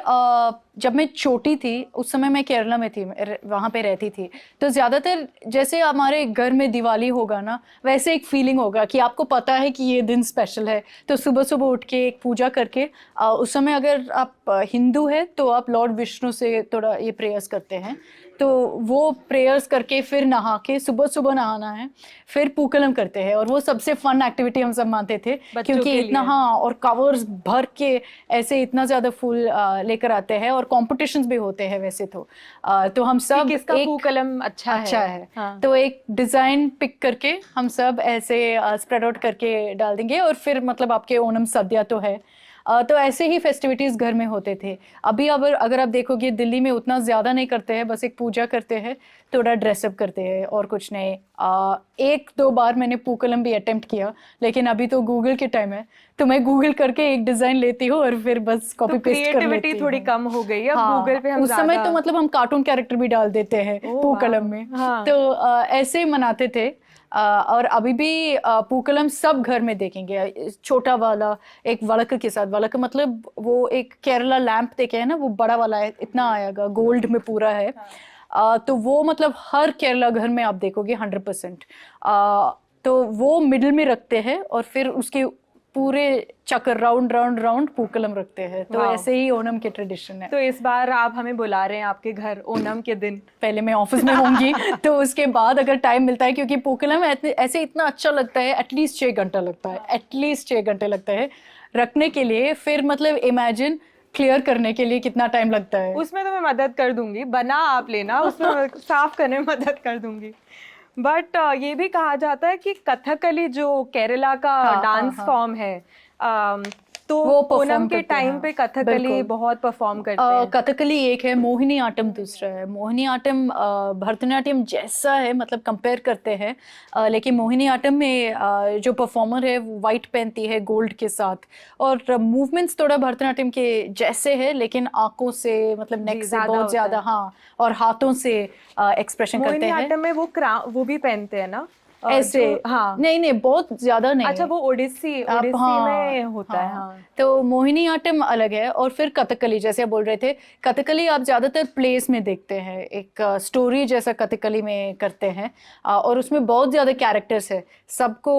जब मैं छोटी थी उस समय मैं केरला में थी, वहाँ पे रहती थी। तो ज़्यादातर जैसे हमारे घर में दिवाली होगा ना, वैसे एक फीलिंग होगा कि आपको पता है कि ये दिन स्पेशल है। तो सुबह सुबह उठ के एक पूजा करके, उस समय अगर आप हिंदू है तो आप लॉर्ड विष्णु से थोड़ा ये प्रेयर्स करते हैं। तो वो प्रेयर्स करके फिर नहा के, सुबह नहाना है, फिर पूकलम करते हैं। और वो सबसे फन एक्टिविटी हम सब मानते थे, क्योंकि इतना, हाँ, और कवर्स भर के ऐसे इतना ज़्यादा फूल लेकर आते हैं, और कॉम्पिटिशन्स भी होते हैं वैसे तो हम सब किसका पूकलम अच्छा है। हाँ। तो एक डिज़ाइन पिक करके हम सब ऐसे स्प्रेड आउट करके डाल देंगे। और फिर मतलब आपके ओनम सद्या तो है, तो ऐसे ही फेस्टिविटीज घर में होते थे। अभी अगर आप देखोगे दिल्ली में उतना ज्यादा नहीं करते हैं, बस एक पूजा करते हैं, थोड़ा ड्रेसअप करते हैं और कुछ नहीं। एक दो बार मैंने पूकलम भी अटेम्प्ट किया, लेकिन अभी तो गूगल के टाइम है, तो मैं गूगल करके एक डिजाइन लेती हूँ और फिर बस कॉपी पेस्ट कर लेती हूँ। क्रिएटिविटी थोड़ी कम हो गई है अब गूगल पे। हम उस समय तो मतलब हम कार्टून कैरेक्टर भी डाल देते हैं पूकलम में। तो ऐसे मनाते थे। और अभी भी पूकलम सब घर में देखेंगे, छोटा वाला एक वड़क के साथ। वड़क मतलब वो एक केरला लैंप देखे है ना, वो बड़ा वाला है, इतना आएगा, गोल्ड में पूरा है। तो वो मतलब हर केरला घर में आप देखोगे 100%। तो वो मिडिल में रखते हैं और फिर उसके पूरे चक्कर राउंड राउंड राउंड पूकलम रखते हैं। तो ऐसे ही ओणम के ट्रेडिशन है। तो इस बार आप हमें बुला रहे हैं आपके घर ओणम के दिन? पहले मैं ऑफिस में होंगी तो उसके बाद अगर टाइम मिलता है, क्योंकि पूकलम ऐसे इतना अच्छा लगता है, एटलीस्ट 6 घंटा लगता है, एटलीस्ट 6 घंटे लगता है रखने के लिए। फिर मतलब इमेजिन क्लियर करने के लिए कितना टाइम लगता है। उसमें तो मैं मदद कर दूंगी, बना आप लेना, उसमें साफ करने में मदद कर दूंगी। बट ये भी कहा जाता है कि कथकली जो केरला का डांस फॉर्म है, तो वो ओणम के टाइम पे कथकली बहुत परफॉर्म करते हैं। कथकली एक है, मोहिनी आटम दूसरा है। मोहिनी आटम भरतनाट्यम जैसा है, मतलब कंपेयर करते हैं, लेकिन मोहिनी आटम में जो परफॉर्मर है वो वाइट पहनती है गोल्ड के साथ, और मूवमेंट्स थोड़ा भरतनाट्यम के जैसे है, लेकिन आंखों से मतलब नेक से बहुत ज्यादा, हाँ, और हाथों से एक्सप्रेशन करते हैं। मोहिनी आटम में वो भी पहनते हैं ना ऐसे? हाँ, नहीं बहुत ज्यादा नहीं। अच्छा, वो ओडिसी में होता है। हाँ। तो मोहिनी आटम अलग है। और फिर कथकली, जैसे आप बोल रहे थे, कथकली आप ज्यादातर प्लेस में देखते हैं, एक स्टोरी जैसा कथकली में करते हैं, और उसमें बहुत ज्यादा कैरेक्टर्स है। सबको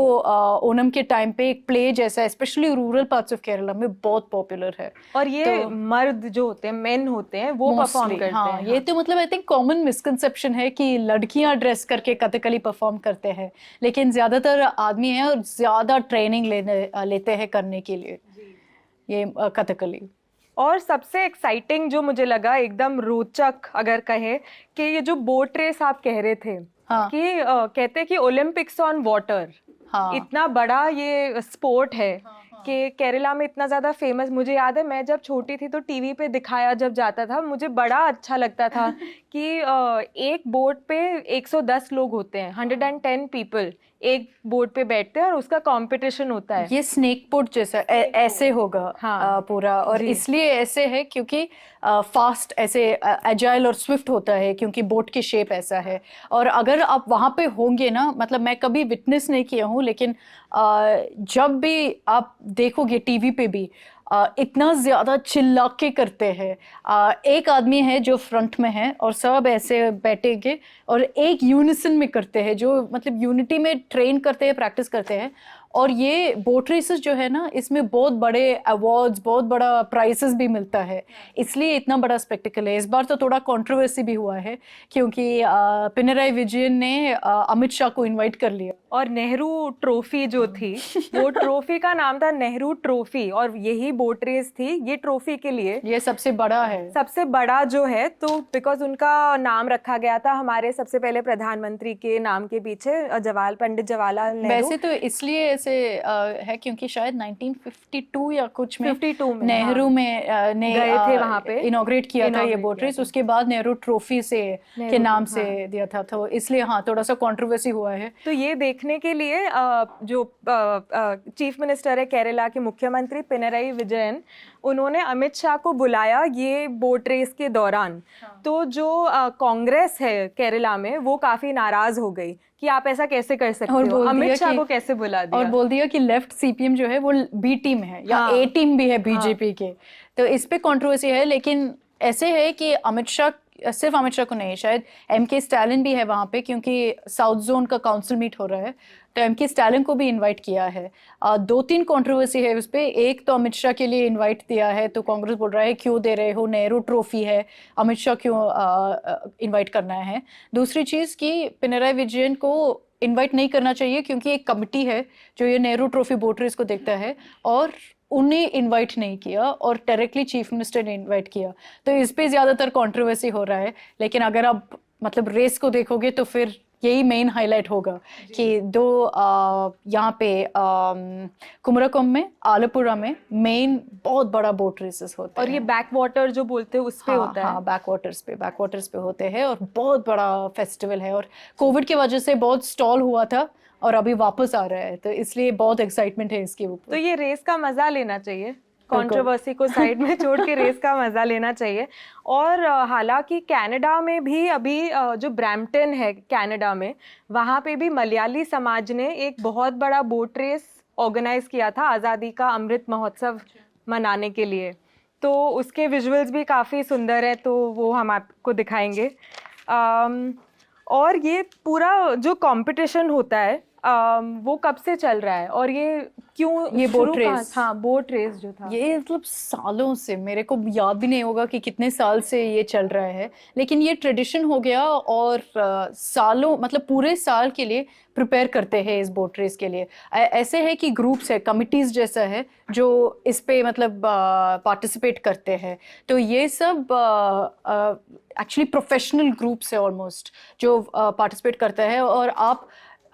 ओणम के टाइम पे एक प्ले जैसा, specially rural parts of Kerala में बहुत पॉपुलर है। और ये मर्द जो होते हैं, मेन होते हैं, वो परफॉर्म करते हैं। ये तो मतलब आई थिंक कॉमन मिसकंसेप्शन है कि लड़कियां ड्रेस करके कथकली परफॉर्म करते हैं, लेकिन ज्यादातर आदमी हैं और ज्यादा ट्रेनिंग लेते हैं करने के लिए ये कथकली। और सबसे एक्साइटिंग जो मुझे लगा, एकदम रोचक अगर कहे, कि ये जो बोट रेस आप कह रहे थे, कि कहते हैं कि ओलंपिक्स ऑन वाटर, इतना बड़ा ये स्पोर्ट है कि केरला में इतना ज़्यादा फेमस। मुझे याद है मैं जब छोटी थी तो टीवी पे दिखाया जब जाता था, मुझे बड़ा अच्छा लगता था कि एक बोट पे 110 लोग होते हैं, 110 पीपल एक बोट पे बैठते हैं और उसका कंपटीशन होता है। ये स्नेक बोट जैसा ऐसे होगा पूरा, और इसलिए ऐसे है क्योंकि फास्ट, ऐसे एजाइल और स्विफ्ट होता है, क्योंकि बोट की शेप ऐसा है। और अगर आप वहाँ पे होंगे ना, मतलब मैं कभी विटनेस नहीं किया हूँ, लेकिन जब भी आप देखोगे टीवी पे भी इतना ज्यादा चिल्ला के करते हैं। एक आदमी है जो फ्रंट में है और सब ऐसे बैठेंगे और एक यूनिसन में करते हैं, जो मतलब यूनिटी में ट्रेन करते हैं, प्रैक्टिस करते हैं। और ये बोट रेसेस जो है ना, इसमें बहुत बड़े अवार्ड्स, बहुत बड़ा प्राइसेस भी मिलता है, इसलिए इतना बड़ा स्पेक्टिकल है। इस बार तो थोड़ा कंट्रोवर्सी भी हुआ है, क्योंकि पिनराई विजयन ने अमित शाह को इनवाइट कर लिया। और नेहरू ट्रॉफी जो थी, वो ट्रॉफी का नाम था नेहरू ट्रॉफी, और यही बोट रेस थी ये ट्रॉफी के लिए। ये सबसे बड़ा है, सबसे बड़ा जो है, तो बिकॉज उनका नाम रखा गया था हमारे सबसे पहले प्रधानमंत्री के नाम के पीछे, पंडित जवाहरलाल नेहरू। वैसे तो इसलिए ऐसे है क्योंकि शायद 1952 या कुछ में 52 में नेहरू में ने गए थे वहाँ पे, इनॉग्रेट किया था ये बोट रेस। उसके बाद नेहरू ट्रॉफी से के नाम से दिया था, तो इसलिए हाँ थोड़ा सा कंट्रोवर्सी हुआ है। तो ये देखने के लिए जो चीफ मिनिस्टर है केरला के, मुख्यमंत्री पिनराई विजयन, उन्होंने अमित शाह को बुलाया ये बोट रेस के दौरान। तो जो कांग्रेस है केरला में, वो काफी नाराज हो गई कि आप ऐसा कैसे कर सकते हो, अमित शाह को कैसे बुला दिया, और बोल दिया कि लेफ्ट सीपीएम जो है वो बी टीम है या ए टीम भी है बीजेपी के। तो इस पे कंट्रोवर्सी है, लेकिन ऐसे है कि अमित शाह, सिर्फ अमित शाह को नहीं, शायद एमके स्टालिन भी है वहाँ पे, क्योंकि साउथ जोन का काउंसिल मीट हो रहा है, तो एमके स्टालिन को भी इनवाइट किया है। 2-3 कंट्रोवर्सी है उस पर। एक तो अमित शाह के लिए इनवाइट दिया है, तो कांग्रेस बोल रहा है क्यों दे रहे हो, नेहरू ट्रॉफी है, अमित शाह क्यों इनवाइट करना है। दूसरी चीज़ कि पिनराई विजयन को इनवाइट नहीं करना चाहिए, क्योंकि एक कमिटी है जो ये नेहरू ट्रॉफी बोट रेस को देखता है, और उन्हें इनवाइट नहीं किया और डायरेक्टली चीफ मिनिस्टर ने इनवाइट किया। तो इस पे ज़्यादातर कंट्रोवर्सी हो रहा है। लेकिन अगर आप मतलब रेस को देखोगे तो फिर यही मेन हाईलाइट होगा कि दो यहाँ पे कुमरकोम में, आलपुरा में मेन बहुत बड़ा बोट रेसेस होते हैं। और ये बैक वाटर जो बोलते हैं उस पे होता है। हाँ, बैक वाटर्स पे होते हैं और बहुत बड़ा फेस्टिवल है। और कोविड की वजह से बहुत स्टॉल हुआ था और अभी वापस आ रहा है, तो इसलिए बहुत एक्साइटमेंट है इसके ऊपर। तो ये रेस का मजा लेना चाहिए, कंट्रोवर्सी को साइड में छोड़ के रेस का मजा लेना चाहिए। और हालांकि कनाडा में भी अभी जो ब्रैम्पटन है कनाडा में, वहाँ पे भी मलयाली समाज ने एक बहुत बड़ा बोट रेस ऑर्गेनाइज किया था आज़ादी का अमृत महोत्सव मनाने के लिए। तो उसके विजुअल्स भी काफ़ी सुंदर है, तो वो हम आपको दिखाएंगे। और ये पूरा जो कंपटीशन होता है वो कब से चल रहा है और ये क्यों, ये बोट रेस? हाँ, बोट रेस जो था ये मतलब सालों से, मेरे को याद भी नहीं होगा कि कितने साल से ये चल रहा है, लेकिन ये ट्रेडिशन हो गया। और सालों मतलब पूरे साल के लिए प्रिपेयर करते हैं इस बोट रेस के लिए। ऐसे है कि ग्रुप्स है, कमिटीज जैसा है जो इस पे मतलब पार्टिसिपेट करते हैं। तो ये सब एक्चुअली प्रोफेशनल ग्रुप्स है ऑलमोस्ट जो पार्टिसिपेट करता है। और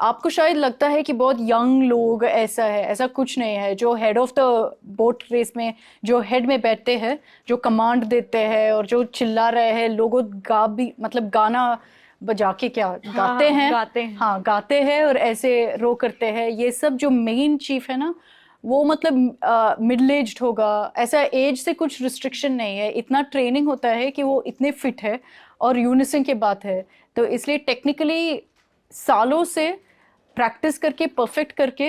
आपको शायद लगता है कि बहुत यंग लोग ऐसा है, ऐसा कुछ नहीं है। जो head of the boat race में, जो हेड में बैठते हैं, जो कमांड देते हैं और जो चिल्ला रहे हैं, लोगों मतलब गाना बजा के क्या गाते हैं, गाते हैं और ऐसे रो करते हैं। ये सब जो मेन चीफ है ना, वो मतलब मिडिल एज्ड होगा, ऐसा एज से कुछ रिस्ट्रिक्शन नहीं है। इतना ट्रेनिंग होता है कि वो इतने फिट है और यूनिसन की बात है। तो इसलिए टेक्निकली सालों से प्रैक्टिस करके, परफेक्ट करके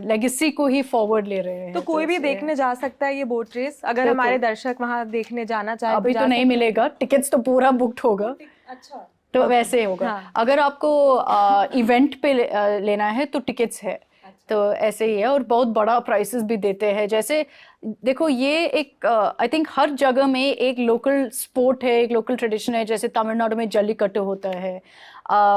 लेगेसी को ही फॉरवर्ड ले रहे हैं। तो कोई भी देखने जा सकता है ये बोट रेस, अगर हमारे दर्शक वहाँ देखने जाना चाहे? अभी तो नहीं मिलेगा, टिकट्स तो पूरा बुक्ड होगा। अच्छा, तो वैसे होगा। हाँ। अगर आपको इवेंट पे लेना है तो टिकट्स है। तो ऐसे ही है। और बहुत बड़ा प्राइसेस भी देते हैं। जैसे देखो, ये एक आई थिंक हर जगह में एक लोकल स्पोर्ट है, एक लोकल ट्रेडिशन है। जैसे तमिलनाडु में जल्लीकट्टू होता है,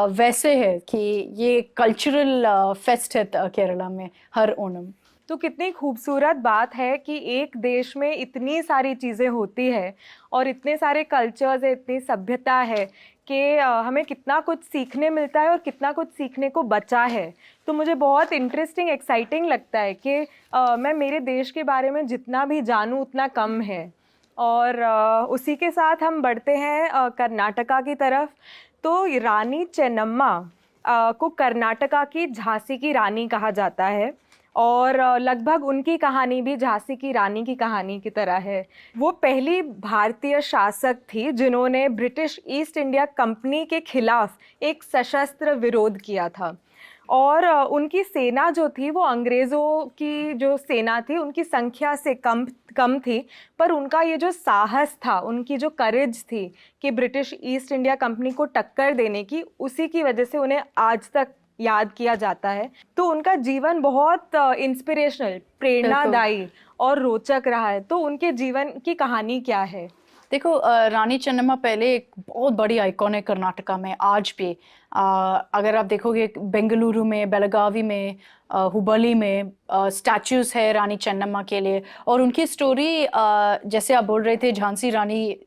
वैसे है कि ये कल्चरल फेस्ट है केरला में हर ओणम। तो कितनी खूबसूरत बात है कि एक देश में इतनी सारी चीज़ें होती है और इतने सारे कल्चर्स है, इतनी सभ्यता है कि हमें कितना कुछ सीखने मिलता है और कितना कुछ सीखने को बचा है। तो मुझे बहुत इंटरेस्टिंग, एक्साइटिंग लगता है कि मैं मेरे देश के बारे में जितना भी जानूँ उतना कम है। और उसी के साथ हम बढ़ते हैं कर्नाटका की तरफ। तो रानी चेन्नम्मा को कर्नाटका की झांसी की रानी कहा जाता है और लगभग उनकी कहानी भी झांसी की रानी की कहानी की तरह है। वो पहली भारतीय शासक थी जिन्होंने ब्रिटिश ईस्ट इंडिया कंपनी के खिलाफ एक सशस्त्र विरोध किया था। और उनकी सेना जो थी वो अंग्रेज़ों की जो सेना थी उनकी संख्या से कम थी, पर उनका ये जो साहस था, उनकी जो करेज थी कि ब्रिटिश ईस्ट इंडिया कंपनी को टक्कर देने की, उसी की वजह से उन्हें आज तक याद किया जाता है। तो उनका जीवन बहुत इंस्पिरेशनल, प्रेरणादायी और रोचक रहा है। तो उनके जीवन की कहानी क्या है? देखो, रानी चेन्नम्मा पहले एक बहुत बड़ी आइकॉन है कर्नाटका में आज भी। अगर आप देखोगे बेंगलुरु में, बेलगावी में, हुबली में स्टैचूज है रानी चेन्नम्मा के लिए। और उनकी स्टोरी जैसे आप बोल रहे थे, झांसी रानी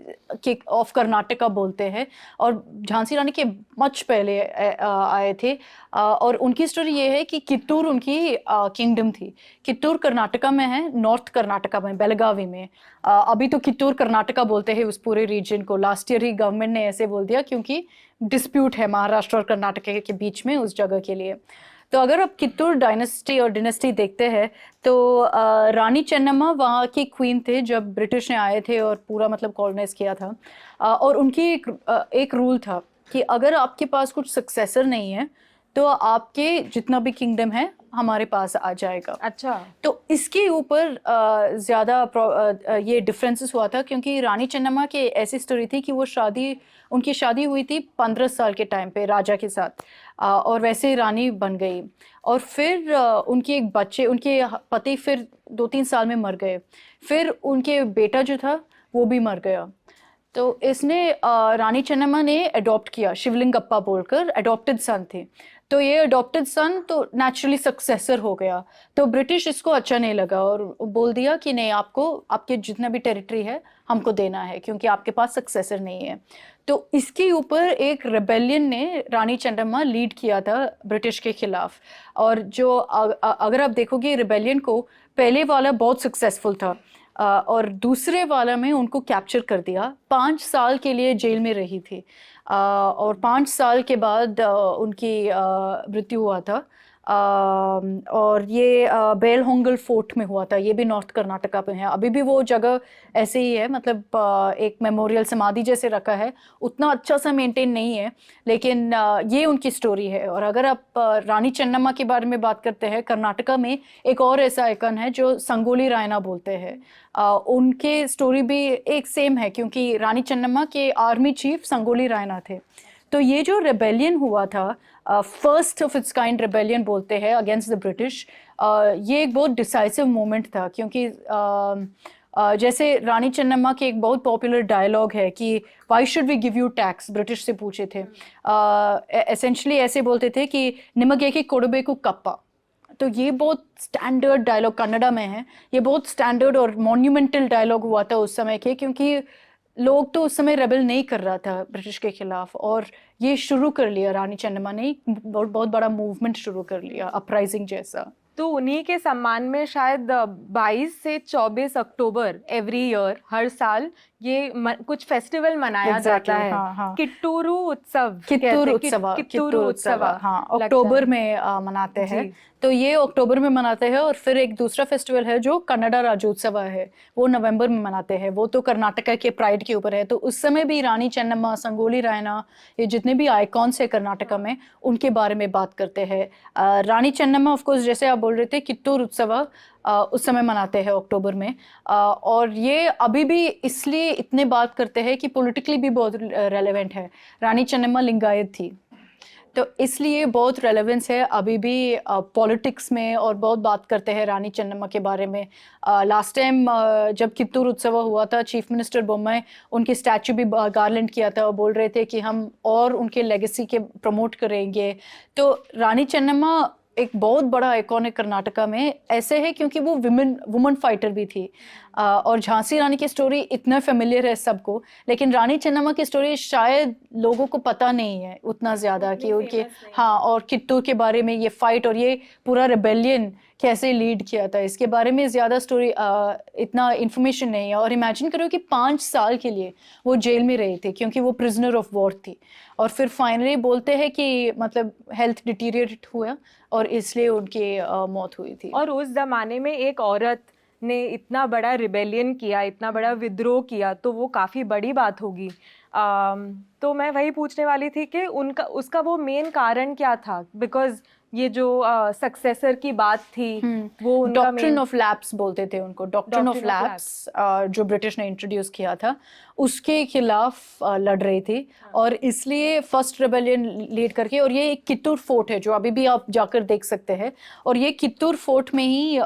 के ऑफ कर्नाटका बोलते हैं, और झांसी रानी के मच पहले आए थे। और उनकी स्टोरी ये है कि कित्तूर उनकी किंगडम थी। कित्तूर कर्नाटका में है, नॉर्थ कर्नाटका में, बेलगावी में। अभी तो कित्तूर कर्नाटका बोलते हैं उस पूरे रीजन को। लास्ट ईयर ही गवर्नमेंट ने ऐसे बोल दिया क्योंकि डिस्प्यूट है महाराष्ट्र और कर्नाटक के बीच में उस जगह के लिए। तो अगर आप कित्तूर डायनेस्टी और डिनेस्टी देखते हैं तो रानी चेन्नम्मा वहाँ की क्वीन थे जब ब्रिटिश ने आए थे और पूरा मतलब कॉलोनाइज किया था। और उनकी एक रूल था कि अगर आपके पास कुछ सक्सेसर नहीं है तो आपके जितना भी किंगडम है हमारे पास आ जाएगा। अच्छा। तो इसके ऊपर ज़्यादा ये डिफरेंसेस हुआ था क्योंकि रानी चेन्नम्मा की ऐसी स्टोरी थी कि वो उनकी शादी हुई थी 15 साल के टाइम पे राजा के साथ, और वैसे ही रानी बन गई। और फिर उनके एक बच्चे, उनके पति फिर 2-3 साल में मर गए। फिर उनके बेटा जो था वो भी मर गया। तो इसने रानी चेन्नम्मा ने अडॉप्ट किया, शिवलिंगप्पा बोलकर, अडॉप्टेड सन थे। तो ये अडॉप्टेड सन तो नेचुरली सक्सेसर हो गया। तो ब्रिटिश इसको अच्छा नहीं लगा और बोल दिया कि नहीं, आपको आपके जितना भी टेरिटरी है हमको देना है क्योंकि आपके पास सक्सेसर नहीं है। तो इसके ऊपर एक रेबेलियन ने रानी चंद्रम्मा लीड किया था ब्रिटिश के खिलाफ। और जो अगर आप देखोगे रेबेलियन को, पहले वाला बहुत सक्सेसफुल था और दूसरे वाला में उनको कैप्चर कर दिया, 5 साल के लिए जेल में रही थी और 5 साल के बाद उनकी मृत्यु हुआ था। और ये बेलहोंगल फोर्ट में हुआ था, ये भी नॉर्थ कर्नाटका पे है। अभी भी वो जगह ऐसे ही है, मतलब एक मेमोरियल समाधि जैसे रखा है, उतना अच्छा सा मेंटेन नहीं है, लेकिन ये उनकी स्टोरी है। और अगर आप रानी चेन्नम्मा के बारे में बात करते हैं, कर्नाटका में एक और ऐसा आइकन है जो संगोली रायना बोलते हैं, उनके स्टोरी भी एक सेम है, क्योंकि रानी चेन्नम्मा के आर्मी चीफ संगोली रायना थे। तो ये जो रेबेलियन हुआ था, first of its kind rebellion बोलते हैं अगेंस्ट द ब्रिटिश, ये एक बहुत डिसाइसिव मोमेंट था, क्योंकि जैसे रानी चेन्नम्मा के एक बहुत पॉपुलर डायलॉग है कि why should we give you tax, British से पूछे थे। एसेंशली ऐसे बोलते थे कि निमगे की कोडबेकु कप्पा। तो ये बहुत स्टैंडर्ड डायलॉग कन्नड़ा में है, ये बहुत स्टैंडर्ड और मॉन्यूमेंटल डायलॉग हुआ था उस समय के, क्योंकि लोग तो उस समय रेबल नहीं कर रहा था ब्रिटिश के खिलाफ, और ये शुरू कर लिया रानी चेन्नम्मा ने, बहुत बड़ा मूवमेंट शुरू कर लिया, अपराइजिंग जैसा। तो उन्हीं के सम्मान में शायद 22 से 24 अक्टूबर एवरी ईयर, हर साल ये कुछ फेस्टिवल मनाया जाता है। हाँ। किट्टूरू उत्सव, कित्तूर उत्सव, हाँ, अक्टूबर में मनाते हैं। तो ये अक्टूबर में मनाते हैं, और फिर एक दूसरा फेस्टिवल है जो कन्नड़ा राज्योत्सव है, वो नवंबर में मनाते हैं। वो तो कर्नाटका के प्राइड के ऊपर है। तो उस समय भी रानी चेन्नम्मा, संगोली रायना, ये जितने भी आइकॉन्स है कर्नाटका में, उनके बारे में बात करते हैं। रानी चेन्नम्मा ऑफ कोर्स, जैसे आप बोल रहे थे, कित्तूर उत्सव उस समय मनाते हैं अक्टूबर में। और ये अभी भी इसलिए इतने बात करते हैं कि पॉलिटिकली भी बहुत रेलेवेंट है। रानी चेन्नम्मा लिंगायत थी, तो इसलिए बहुत रेलेवेंस है अभी भी पॉलिटिक्स में, और बहुत बात करते हैं रानी चेन्नम्मा के बारे में। लास्ट टाइम जब कित्तूर उत्सव हुआ था, चीफ मिनिस्टर बोम्मई उनकी स्टैचू भी गार्लैंड किया था, और बोल रहे थे कि हम और उनके लेगेसी के प्रमोट करेंगे। तो रानी चेन्नम्मा एक बहुत बड़ा आइकॉन है कर्नाटका में, ऐसे है क्योंकि वो वुमन फाइटर भी थी। और झांसी रानी की स्टोरी इतना फेमिलियर है सबको, लेकिन रानी चेन्नम्मा की स्टोरी शायद लोगों को पता नहीं है उतना ज़्यादा कि उनके, हाँ, और कित्तूर के बारे में, ये फाइट और ये पूरा रेबेलियन कैसे लीड किया था, इसके बारे में ज़्यादा स्टोरी इतना इन्फॉर्मेशन नहीं है। और इमेजिन करो कि 5 साल के लिए वो जेल में रही थी, क्योंकि वो प्रिजनर ऑफ वॉर थी, और फिर फाइनली बोलते हैं कि मतलब हेल्थ डिटीरियरेट हुआ और इसलिए उनकी मौत हुई थी। और उस ज़माने में एक औरत ने इतना बड़ा रिबेलियन किया, इतना बड़ा विद्रोह किया, तो वो काफ़ी बड़ी बात होगी। तो मैं वही पूछने वाली थी कि उसका वो मेन कारण क्या था, बिकॉज ये जो सक्सेसर की बात थी, वो डॉक्ट्रिन ऑफ लैप्स बोलते थे उनको, डॉक्ट्रिन ऑफ लैप्स जो ब्रिटिश ने इंट्रोड्यूस किया था, उसके खिलाफ लड़ रही थी, और इसलिए फर्स्ट रेबेलियन लीड करके। और ये एक कित्तूर फोर्ट है जो अभी भी आप जाकर देख सकते हैं, और ये कित्तूर फोर्ट में ही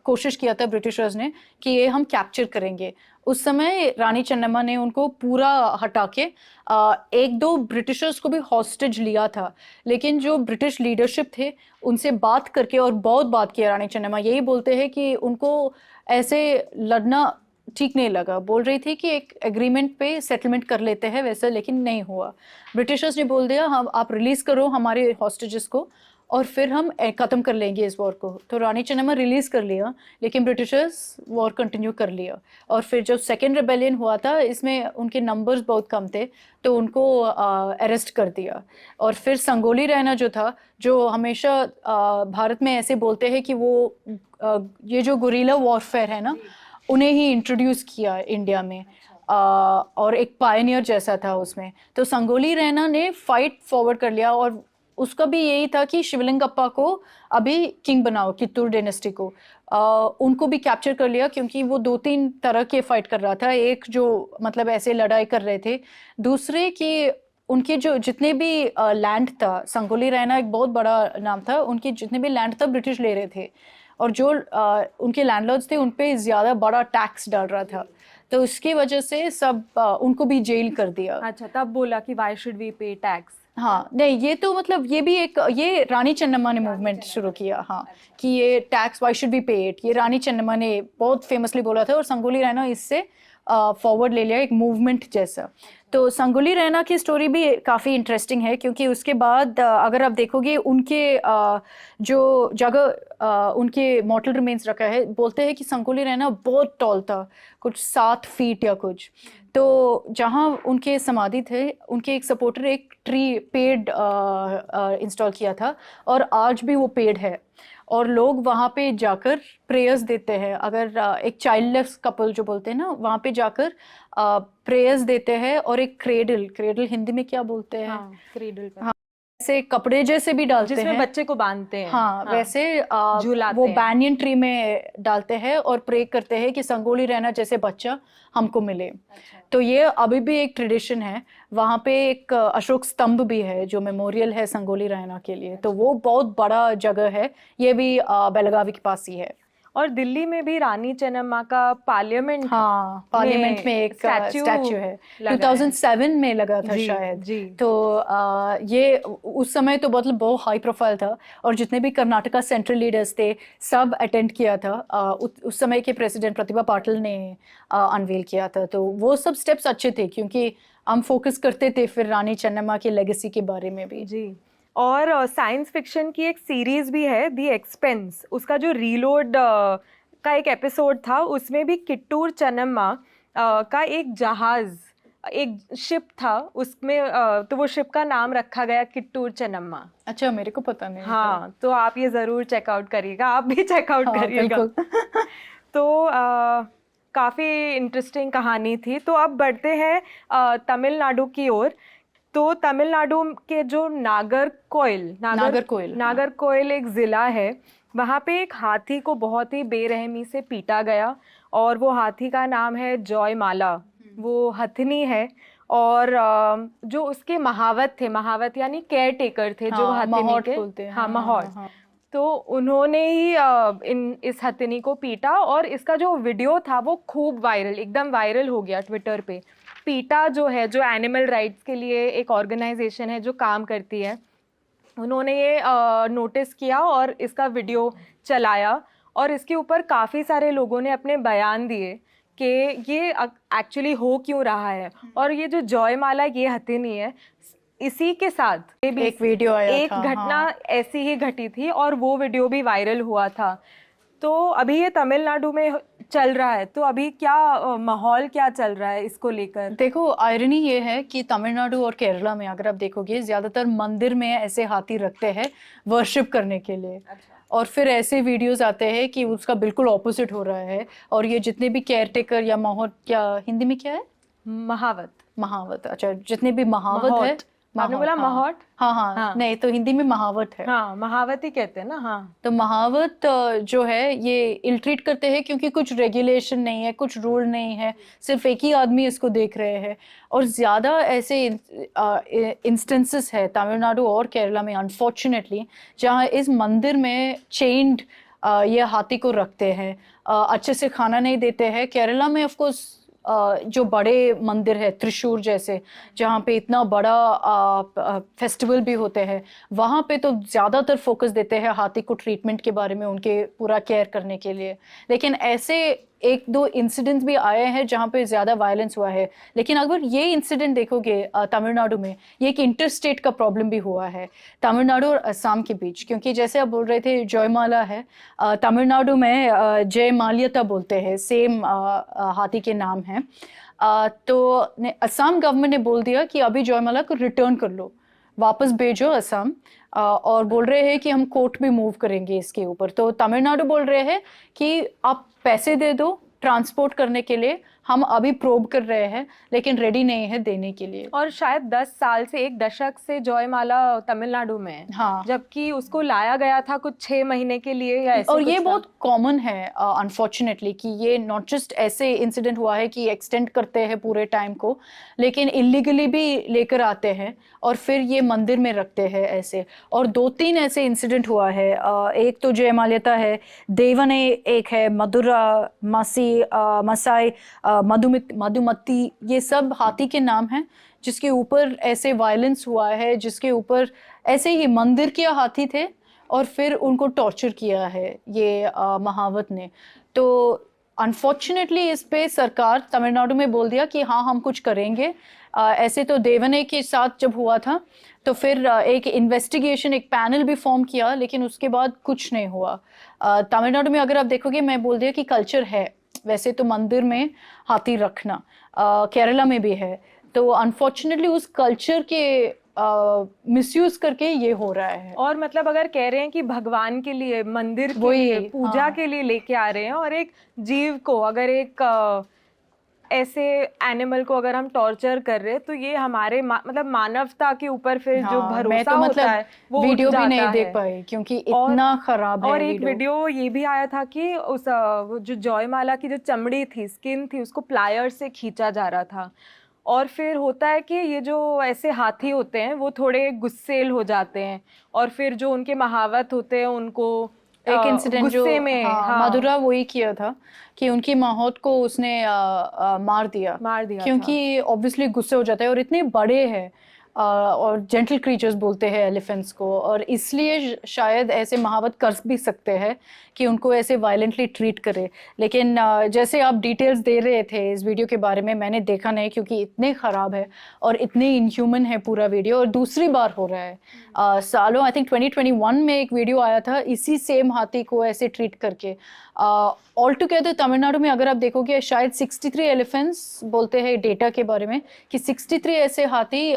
कोशिश किया था ब्रिटिशर्स ने कि ये हम कैप्चर करेंगे। उस समय रानी चेन्नम्मा ने उनको पूरा हटा के 1-2 ब्रिटिशर्स को भी हॉस्टेज लिया था, लेकिन जो ब्रिटिश लीडरशिप थे उनसे बात करके, और बहुत बात किया रानी चेन्नम्मा, यही बोलते हैं कि उनको ऐसे लड़ना ठीक नहीं लगा। बोल रही थी कि एक एग्रीमेंट पे सेटलमेंट कर लेते हैं वैसे, लेकिन नहीं हुआ। ब्रिटिशर्स ने बोल दिया हम, आप रिलीज करो हमारे हॉस्टेजेस को, और फिर हम ख़त्म कर लेंगे इस वॉर को। तो रानी चेन्नम्मा रिलीज़ कर लिया, लेकिन ब्रिटिशर्स वॉर कंटिन्यू कर लिया। और फिर जब सेकेंड रेबेलियन हुआ था, इसमें उनके नंबर्स बहुत कम थे, तो उनको अरेस्ट कर दिया। और फिर संगोली रायना जो था, जो हमेशा भारत में ऐसे बोलते हैं कि वो ये जो गुरिल्ला वॉरफेयर है ना, उन्हें ही इंट्रोड्यूस किया इंडिया में, और एक पायनियर जैसा था उसमें। तो संगोली रायना ने फाइट फॉरवर्ड कर लिया, और उसका भी यही था कि शिवलिंगप्पा को अभी किंग बनाओ, कित्तूर डायनेस्टी को। उनको भी कैप्चर कर लिया, क्योंकि वो 2-3 तरह के फाइट कर रहा था। एक जो मतलब ऐसे लड़ाई कर रहे थे, दूसरे कि उनके जो जितने भी लैंड था, संगोली रायना एक बहुत बड़ा नाम था, उनके जितने भी लैंड था ब्रिटिश ले रहे थे, और जो उनके लैंडलॉर्ड्स थे उन पे ज़्यादा बड़ा टैक्स डाल रहा था। तो इसकी वजह से सब उनको भी जेल कर दिया। अच्छा, तब बोला कि वाई शुड वी पे टैक्स। हाँ, नहीं, ये तो मतलब ये भी एक, ये रानी चेन्नम्मा ने मूवमेंट शुरू किया, हाँ, कि ये टैक्स वाई शुड बी पे इट, ये रानी चेन्नम्मा ने बहुत फेमसली बोला था, और संगोली रायना इससे फॉरवर्ड ले लिया, एक मूवमेंट जैसा। तो संगोली रैना की स्टोरी भी काफ़ी इंटरेस्टिंग है, क्योंकि उसके बाद अगर आप देखोगे उनके जो जगह उनके मॉर्टल रिमेन्स रखा है, बोलते हैं कि संगोली रैना बहुत टॉल था, कुछ 7 फीट या कुछ। तो जहाँ उनके समाधि थे, उनके एक सपोर्टर एक पेड़ इंस्टॉल किया था, और आज भी वो पेड़ है, और लोग वहाँ पे जाकर प्रेयर्स देते हैं। अगर एक चाइल्डलेस कपल जो बोलते हैं ना, वहाँ पे जाकर प्रेयर्स देते हैं, और एक क्रेडल हिंदी में क्या बोलते हैं? हाँ, क्रेडल पे। हाँ, ऐसे कपड़े जैसे भी डालते जिसमें हैं, बच्चे को बांधते हैं। हाँ, वैसे झूलाते वो हैं। बैनियन ट्री में डालते हैं और प्रे करते हैं कि संगोली रैना जैसे बच्चा हमको मिले। तो ये अभी भी एक ट्रेडिशन है। वहाँ पे एक अशोक स्तंभ भी है जो मेमोरियल है संगोली रैना के लिए, तो वो बहुत बड़ा जगह है। ये भी बेलगावी के पास ही है। और दिल्ली में भी रानी चेन्नम्मा का पार्लियामेंट, हाँ, पार्लियामेंट में एक स्टैचू है, 2007 में लगा था शायद जी। तो ये उस समय तो बहुत हाई प्रोफाइल था, और जितने भी कर्नाटका सेंट्रल लीडर्स थे सब अटेंड किया था। उस समय के प्रेसिडेंट प्रतिभा पाटिल ने अनवील किया था। तो वो सब स्टेप्स अच्छे थे, क्योंकि हम फोकस करते थे फिर रानी चेन्नम्मा की लेगेसी के बारे में भी। जी। और साइंस फिक्शन की एक सीरीज भी है, दी एक्सपेंस। उसका जो रीलोड का एक एपिसोड था, उसमें भी किट्टूर चेन्नम्मा का एक जहाज, एक शिप था उसमें, तो वो शिप का नाम रखा गया किट्टूर चेन्नम्मा। अच्छा, मेरे को पता नहीं। हाँ, तो आप ये ज़रूर चेकआउट करिएगा, आप भी चेकआउट करिएगा। तो काफ़ी इंटरेस्टिंग कहानी थी। तो अब बढ़ते हैं तमिलनाडु की ओर। तो तमिलनाडु के जो नागरकोइल एक ज़िला है, वहाँ पे एक हाथी को बहुत ही बेरहमी से पीटा गया, और वो हाथी का नाम है जॉयमाला। वो हथनी है, और जो उसके महावत यानी केयर टेकर थे, जो हथनी के बोलते हैं। हाँ, महौट। तो उन्होंने ही इस हथनी को पीटा, और इसका जो वीडियो था वो खूब एकदम वायरल हो गया ट्विटर पे। पीटा जो एनिमल राइट्स के लिए एक ऑर्गेनाइजेशन है जो काम करती है, उन्होंने ये नोटिस किया और इसका वीडियो चलाया, और इसके ऊपर काफ़ी सारे लोगों ने अपने बयान दिए कि ये एक्चुअली हो क्यों रहा है। और ये जो जॉयमाला ये हथनी है, इसी के साथ एक वीडियो आया एक था, घटना हाँ। ऐसी ही घटी थी, और वो वीडियो भी वायरल हुआ था। तो अभी ये तमिलनाडु में चल रहा है, तो अभी क्या माहौल क्या चल रहा है इसको लेकर? देखो, आयरनी ये है कि तमिलनाडु और केरला में अगर आप देखोगे, ज्यादातर मंदिर में ऐसे हाथी रखते हैं वर्शिप करने के लिए। और फिर ऐसे वीडियोस आते हैं कि उसका बिल्कुल ऑपोजिट हो रहा है, और ये जितने भी केयरटेकर या क्या हिंदी में क्या है, महावत, अच्छा, जितने भी महावत है, आपने बोला महावत? हाँ, नहीं तो हिंदी में महावत है। हाँ, महावत ही कहते हैं ना। हाँ, तो महावत जो है ये इल ट्रीट करते हैं, क्योंकि कुछ रेगुलेशन नहीं है, कुछ रूल नहीं है, सिर्फ एक ही आदमी इसको देख रहे हैं। और ज़्यादा ऐसे इंस्टेंसेस है तमिलनाडु और केरला में अनफॉर्चुनेटली, जहाँ इस मंदिर में चेन्ड ये हाथी को रखते हैं, अच्छे से खाना नहीं देते हैं। केरला में ऑफ कोर्स जो बड़े मंदिर है त्रिशूर जैसे, जहाँ पे इतना बड़ा फेस्टिवल भी होते हैं, वहाँ पे तो ज़्यादातर फोकस देते हैं हाथी को ट्रीटमेंट के बारे में, उनके पूरा केयर करने के लिए। लेकिन ऐसे 1-2 इंसिडेंट्स भी आए हैं जहाँ पे ज़्यादा वायलेंस हुआ है। लेकिन अगर ये इंसिडेंट देखोगे तमिलनाडु में, ये एक इंटरस्टेट का प्रॉब्लम भी हुआ है तमिलनाडु और असम के बीच, क्योंकि जैसे आप बोल रहे थे जयमाला है, तमिलनाडु में जयमाल्यता बोलते हैं, सेम हाथी के नाम है। तो असम गवर्नमेंट ने बोल दिया कि अभी जयमाला को रिटर्न कर लो, वापस भेजो असम, और बोल रहे हैं कि हम कोर्ट भी मूव करेंगे इसके ऊपर। तो तमिलनाडु बोल रहे हैं कि आप पैसे दे दो ट्रांसपोर्ट करने के लिए, हम अभी प्रोब कर रहे हैं, लेकिन रेडी नहीं है देने के लिए। और शायद 10 साल से, 1 दशक से जॉयमाला तमिलनाडु में है। हाँ, जबकि उसको लाया गया था कुछ 6 महीने के लिए या ऐसे। और ये बहुत कॉमन है अनफॉर्चुनेटली, कि ये नॉट जस्ट ऐसे इंसिडेंट हुआ है कि एक्सटेंड करते हैं पूरे टाइम को, लेकिन इलीगली भी लेकर आते हैं और फिर ये मंदिर में रखते हैं ऐसे। और 2-3 ऐसे इंसिडेंट हुआ है। एक तो जयमाल्यता है, देवने एक है, मदुरा, मसाई, मधुमती, ये सब हाथी के नाम हैं जिसके ऊपर ऐसे वायलेंस हुआ है, जिसके ऊपर ऐसे ही मंदिर के हाथी थे और फिर उनको टॉर्चर किया है ये महावत ने। तो अनफॉर्चुनेटली इस पे सरकार तमिलनाडु में बोल दिया कि हाँ हम कुछ करेंगे। ऐसे तो देवने के साथ जब हुआ था तो फिर एक इन्वेस्टिगेशन, एक पैनल भी फॉर्म किया, लेकिन उसके बाद कुछ नहीं हुआ। तमिलनाडु में अगर आप देखोगे, मैं बोल दिया कि कल्चर है वैसे तो मंदिर में हाथी रखना, केरला में भी है, तो अनफॉर्चुनेटली उस कल्चर के मिसयूज करके ये हो रहा है। और मतलब अगर कह रहे हैं कि भगवान के लिए, मंदिर के वही, लिए, पूजा हाँ। के लिए लेके आ रहे हैं, और एक जीव को, अगर एक ऐसे एनिमल को अगर हम टॉर्चर कर रहे हैं, तो ये हमारे मतलब मानवता के ऊपर फिर जो हाँ, मैं भरोसा तो होता मतलब है वो उठ वीडियो भी जाता नहीं देख है। पाई क्योंकि इतना खराब है और एक वीडियो ये भी आया था कि उस वो जो जयमाला की जो चमड़ी थी, स्किन थी, उसको प्लायर से खींचा जा रहा था। और फिर होता है कि ये जो ऐसे हाथी होते हैं वो थोड़े गुस्सेल हो जाते हैं, और फिर जो उनके महावत होते हैं उनको एक इंसिडेंट जो गुस्से में, हाँ, मधुरा वही किया था कि उनकी माहौत को उसने मार दिया क्योंकि ऑब्वियसली गुस्से हो जाता है, और इतने बड़े हैं और जेंटल क्रीचर्स बोलते हैं एलिफेंट्स को, और इसलिए शायद ऐसे महावत कर भी सकते हैं कि उनको ऐसे वायलेंटली ट्रीट करे। लेकिन जैसे आप डिटेल्स दे रहे थे इस वीडियो के बारे में, मैंने देखा नहीं क्योंकि इतने ख़राब है और इतने इनह्यूमन है पूरा वीडियो, और दूसरी बार हो रहा है। सालों, आई थिंक 2021 में एक वीडियो आया था इसी सेम हाथी को ऐसे ट्रीट करके। ऑल टुगेदर तमिलनाडु में अगर आप देखोगे शायद 63 एलिफेंट्स बोलते हैं डेटा के बारे में कि 63 ऐसे हाथी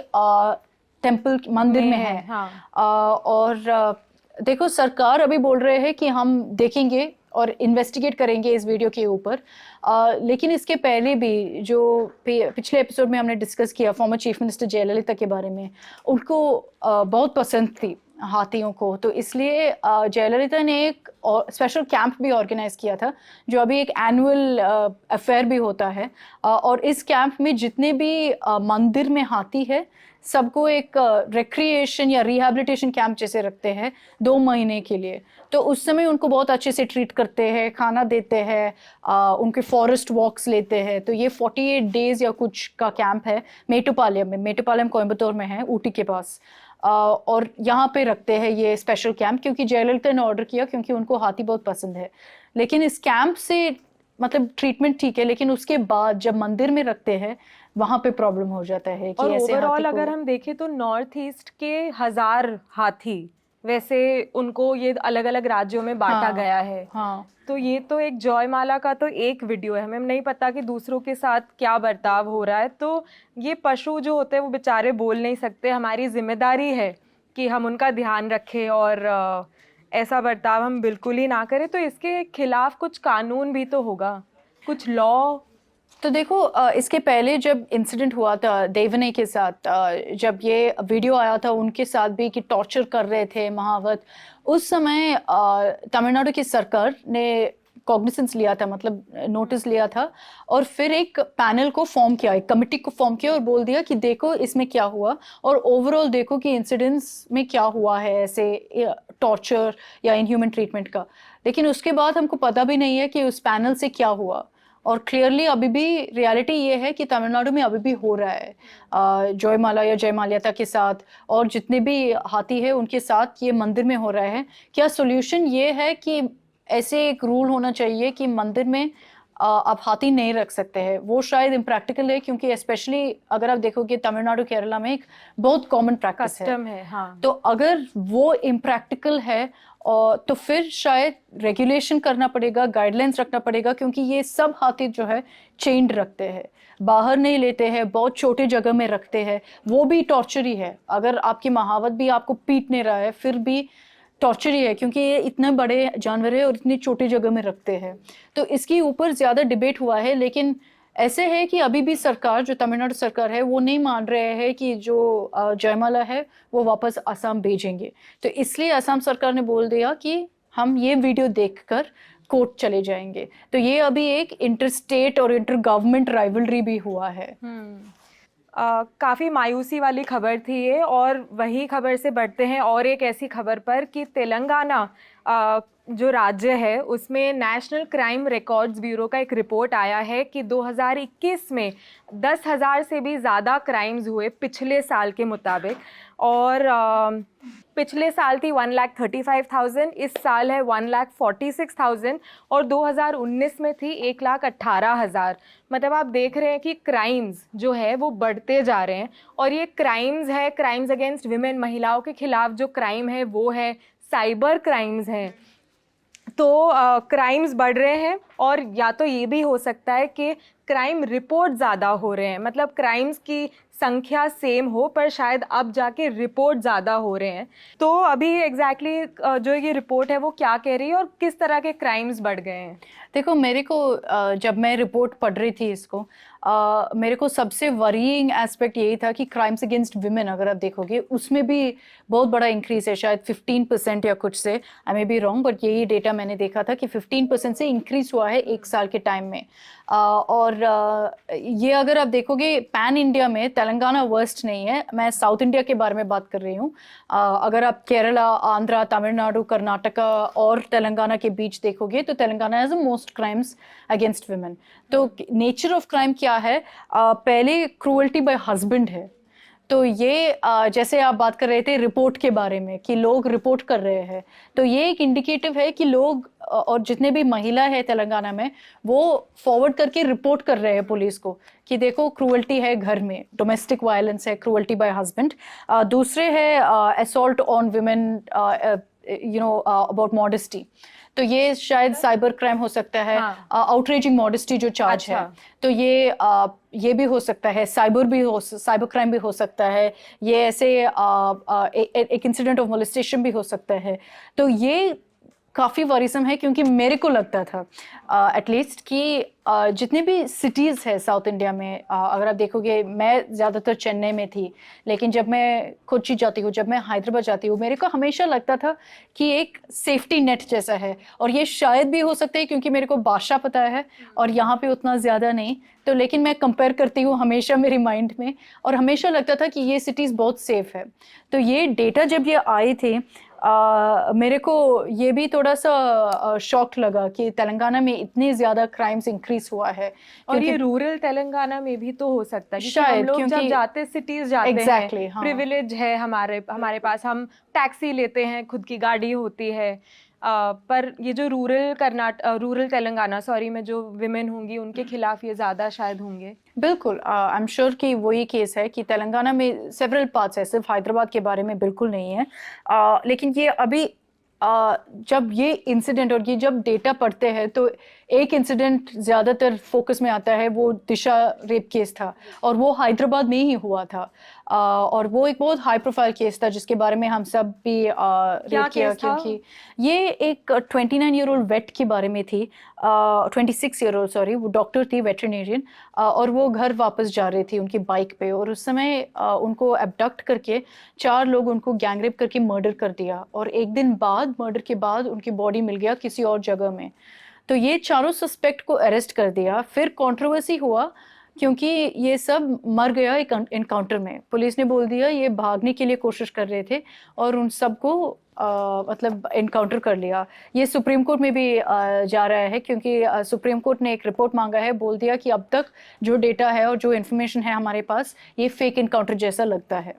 टेम्पल मंदिर में है। हाँ। और देखो सरकार अभी बोल रहे हैं कि हम देखेंगे और इन्वेस्टिगेट करेंगे इस वीडियो के ऊपर, लेकिन इसके पहले भी जो पिछले एपिसोड में हमने डिस्कस किया फॉर्मर चीफ मिनिस्टर जयललिता के बारे में, उनको बहुत पसंद थी हाथियों को, तो इसलिए जयललिता ने एक स्पेशल कैंप भी ऑर्गेनाइज किया था जो अभी एक एनुअल अफेयर भी होता है, और इस कैंप में जितने भी मंदिर में हाथी है सबको एक रिक्रिएशन या रिहैबिलिटेशन कैंप जैसे रखते हैं 2 महीने के लिए। तो उस समय उनको बहुत अच्छे से ट्रीट करते हैं, खाना देते हैं, उनके फॉरेस्ट वॉक्स लेते हैं। तो ये 48 डेज या कुछ का कैंप है मेटुपालयम में। मेटुपालयम कोयम्बतूर में है, ऊटी के पास, और यहाँ पे रखते हैं ये स्पेशल कैंप क्योंकि जयललिता ने ऑर्डर किया क्योंकि उनको हाथी बहुत पसंद है। लेकिन इस कैंप से मतलब ट्रीटमेंट ठीक है, लेकिन उसके बाद जब मंदिर में रखते हैं वहां पे प्रॉब्लम हो जाता है कि और ऐसे ओवरऑल अगर हम देखें तो नॉर्थ ईस्ट के 1000 हाथी वैसे उनको ये अलग अलग राज्यों में बांटा गया है। हाँ। तो ये तो एक जयमाला का तो एक वीडियो है, हमें नहीं पता कि दूसरों के साथ क्या बर्ताव हो रहा है। तो ये पशु जो होते हैं वो बेचारे बोल नहीं सकते, हमारी जिम्मेदारी है कि हम उनका ध्यान रखें और ऐसा बर्ताव हम बिल्कुल ही ना करें। तो इसके खिलाफ कुछ कानून भी तो होगा, कुछ लॉ। तो देखो इसके पहले जब इंसिडेंट हुआ था देवने के साथ, जब ये वीडियो आया था उनके साथ भी कि टॉर्चर कर रहे थे महावत, उस समय तमिलनाडु की सरकार ने कॉग्निसेंस लिया था, मतलब नोटिस लिया था, और फिर एक पैनल को फॉर्म किया, एक कमिटी को फॉर्म किया और बोल दिया कि देखो इसमें क्या हुआ और ओवरऑल देखो कि इंसिडेंट्स में क्या हुआ है ऐसे टॉर्चर या इनह्यूमन ट्रीटमेंट का। लेकिन उसके बाद हमको पता भी नहीं है कि उस पैनल से क्या हुआ, और क्लियरली अभी भी रियलिटी ये है कि तमिलनाडु में अभी भी हो रहा है जयमाला या जयमाल्याता के साथ, और जितने भी हाथी है उनके साथ ये मंदिर में हो रहा है। क्या सोल्यूशन ये है कि ऐसे एक रूल होना चाहिए कि मंदिर में आप हाथी नहीं रख सकते हैं? वो शायद इम्प्रैक्टिकल है क्योंकि स्पेशली अगर आप देखोगे तमिलनाडु केरला में एक बहुत कॉमन प्रैक्टिस है। हाँ। तो अगर वो इम्प्रैक्टिकल है और तो फिर शायद रेगुलेशन करना पड़ेगा, गाइडलाइंस रखना पड़ेगा, क्योंकि ये सब हाथी जो है चेन्ड रखते हैं, बाहर नहीं लेते हैं, बहुत छोटे जगह में रखते हैं, वो भी टॉर्चर ही है। अगर आपकी महावत भी आपको पीट नहीं रहा है फिर भी टॉर्चर ही है क्योंकि ये इतने बड़े जानवर है और इतनी छोटी जगह में रखते हैं। तो इसके ऊपर ज़्यादा डिबेट हुआ है, लेकिन ऐसे है कि अभी भी सरकार, जो तमिलनाडु सरकार है, वो नहीं मान रहे हैं कि जो जयमाला है वो वापस असम भेजेंगे। तो इसलिए असम सरकार ने बोल दिया कि हम ये वीडियो देखकर कोर्ट चले जाएंगे। तो ये अभी एक इंटर स्टेट और इंटर गवर्नमेंट राइवलरी भी हुआ है। काफ़ी मायूसी वाली खबर थी ये, और वही खबर से बढ़ते हैं और एक ऐसी खबर पर कि तेलंगाना जो राज्य है उसमें नेशनल क्राइम रिकॉर्ड्स ब्यूरो का एक रिपोर्ट आया है कि 2021 में 10,000 से भी ज़्यादा क्राइम्स हुए पिछले साल के मुताबिक, और पिछले साल थी 1,35,000, इस साल है 1,46,000, और 2019 में थी 1,18,000। मतलब आप देख रहे हैं कि क्राइम्स जो है वो बढ़ते जा रहे हैं, और ये क्राइम्स है, क्राइम्स अगेंस्ट विमेन, महिलाओं के खिलाफ जो क्राइम है वो है, साइबर क्राइम्स हैं। तो क्राइम्स बढ़ रहे हैं, और या तो ये भी हो सकता है कि क्राइम रिपोर्ट ज़्यादा हो रहे हैं, मतलब क्राइम्स की संख्या सेम हो पर शायद अब जाके रिपोर्ट ज़्यादा हो रहे हैं। तो अभी एग्जैक्टली जो ये रिपोर्ट है वो क्या कह रही है और किस तरह के क्राइम्स बढ़ गए हैं? देखो, मेरे को जब मैं रिपोर्ट पढ़ रही थी इसको, मेरे को सबसे वरीइंग एस्पेक्ट यही था कि क्राइम्स अगेंस्ट विमेन अगर आप देखोगे उसमें भी बहुत बड़ा इंक्रीज है, शायद 15% या कुछ से, आई मे बी रॉन्ग, बट यही डेटा मैंने देखा था कि 15% से इंक्रीज हुआ है एक साल के टाइम में। और ये अगर आप देखोगे पैन इंडिया में तेलंगाना वर्स्ट नहीं है, मैं साउथ इंडिया के बारे में बात कर रही हूँ। अगर आप केरला, आंध्रा, तमिलनाडु, कर्नाटका और तेलंगाना के बीच देखोगे तो Telangana has the most crimes against women. तो नेचर ऑफ क्राइम क्या है? पहले क्रूअल्टी बाय हस्बैंड है। तो ये जैसे आप बात कर रहे थे रिपोर्ट के बारे में कि लोग रिपोर्ट कर रहे हैं, तो ये एक इंडिकेटिव है कि लोग और जितने भी महिला है तेलंगाना में वो फॉरवर्ड करके रिपोर्ट कर रहे हैं पुलिस को कि देखो क्रूअल्टी है घर में, डोमेस्टिक वायलेंस है, क्रूअल्टी बाय हस्बैंड। दूसरे है assault on women, about modesty, तो ये शायद साइबर क्राइम हो सकता है। आउटरेजिंग मॉडेस्टी जो चार्ज है, तो ये भी हो सकता है, साइबर क्राइम भी हो सकता है, ये ऐसे एक इंसिडेंट ऑफ मोलेस्टेशन भी हो सकता है। तो ये काफ़ी वरीसम है, क्योंकि मेरे को लगता था एटलीस्ट कि जितने भी सिटीज़ है साउथ इंडिया में, अगर आप देखोगे, मैं ज़्यादातर चेन्नई में थी, लेकिन जब मैं कोच्चि जाती हूँ, जब मैं हैदराबाद जाती हूँ, मेरे को हमेशा लगता था कि एक सेफ्टी नेट जैसा है। और ये शायद भी हो सकता है क्योंकि मेरे को भाषा पता है और यहाँ पे उतना ज़्यादा नहीं, तो लेकिन मैं कंपेयर करती हूँ हमेशा मेरी माइंड में, और हमेशा लगता था कि ये सिटीज़ बहुत सेफ है। तो ये डेटा जब ये आए थे, मेरे को ये भी थोड़ा सा शॉक लगा कि तेलंगाना में इतने ज़्यादा क्राइम्स इंक्रीज हुआ है। और ये रूरल तेलंगाना में भी तो हो सकता है, शायद, हम लोग जब जाते सिटीज जाते exactly, हैं, हाँ। प्रिविलेज है हमारे पास, हम टैक्सी लेते हैं, खुद की गाड़ी होती है, पर ये जो रूरल तेलंगाना में जो विमेन होंगी उनके खिलाफ ये ज़्यादा शायद होंगे। बिल्कुल, आई एम श्योर कि वही केस है कि तेलंगाना में सेवरल पार्ट्स है, सिर्फ हैदराबाद के बारे में बिल्कुल नहीं है। लेकिन ये अभी जब ये इंसिडेंट और ये जब डेटा पढ़ते हैं तो एक इंसिडेंट ज़्यादातर फोकस में आता है, वो दिशा रेप केस था, और वो हैदराबाद में ही हुआ था। और वो एक बहुत हाई प्रोफाइल केस था जिसके बारे में हम सब भी रेप किया, क्योंकि ये एक 29 ईयर ओल्ड वेट के बारे में थी, 26 ईयर ओल्ड, सॉरी, वो डॉक्टर थी, वेटरनेरियन, और वो घर वापस जा रही थी उनकी बाइक पे, और उस समय उनको एबडक्ट करके 4 लोग उनको गैंगरेप करके मर्डर कर दिया, और एक दिन बाद, मर्डर के बाद, उनकी बॉडी मिल गया किसी और जगह में। तो ये चारों सस्पेक्ट को अरेस्ट कर दिया। फिर कंट्रोवर्सी हुआ क्योंकि ये सब मर गया एक इनकाउंटर में। पुलिस ने बोल दिया ये भागने के लिए कोशिश कर रहे थे, और उन सबको मतलब इनकाउंटर कर लिया। ये सुप्रीम कोर्ट में भी जा रहा है, क्योंकि सुप्रीम कोर्ट ने एक रिपोर्ट मांगा है, बोल दिया कि अब तक जो डेटा है और जो इन्फॉर्मेशन है हमारे पास, ये फेक इनकाउंटर जैसा लगता है।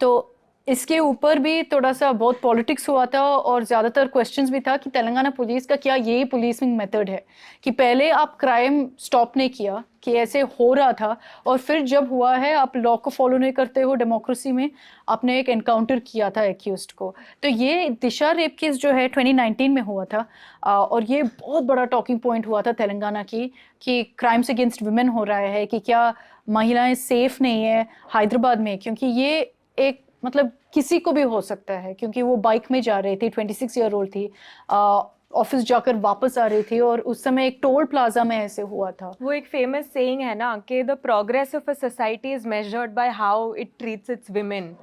तो इसके ऊपर भी थोड़ा सा बहुत पॉलिटिक्स हुआ था, और ज़्यादातर क्वेश्चंस भी था कि तेलंगाना पुलिस का क्या यही पुलिसिंग मेथड है कि पहले आप क्राइम स्टॉप नहीं किया कि ऐसे हो रहा था, और फिर जब हुआ है आप लॉ को फॉलो नहीं करते हो, डेमोक्रेसी में आपने एक एनकाउंटर किया था एक्यूज्ड को। तो ये दिशा रेप केस जो है 2019 में हुआ था, और ये बहुत बड़ा टॉकिंग पॉइंट हुआ था तेलंगाना की कि क्राइम्स अगेंस्ट वुमेन हो रहा है, कि क्या महिलाएं सेफ नहीं है हैदराबाद में, क्योंकि ये एक मतलब किसी को भी हो सकता है, क्योंकि वो बाइक में जा रही थी, 26 ईयर ओल्ड थी, ऑफिस जाकर वापस आ रही थी, और उस समय एक टोल प्लाजा में ऐसे हुआ था। वो एक फेमस सेइंग है ना कि the progress of a society is measured by how it treats it's women.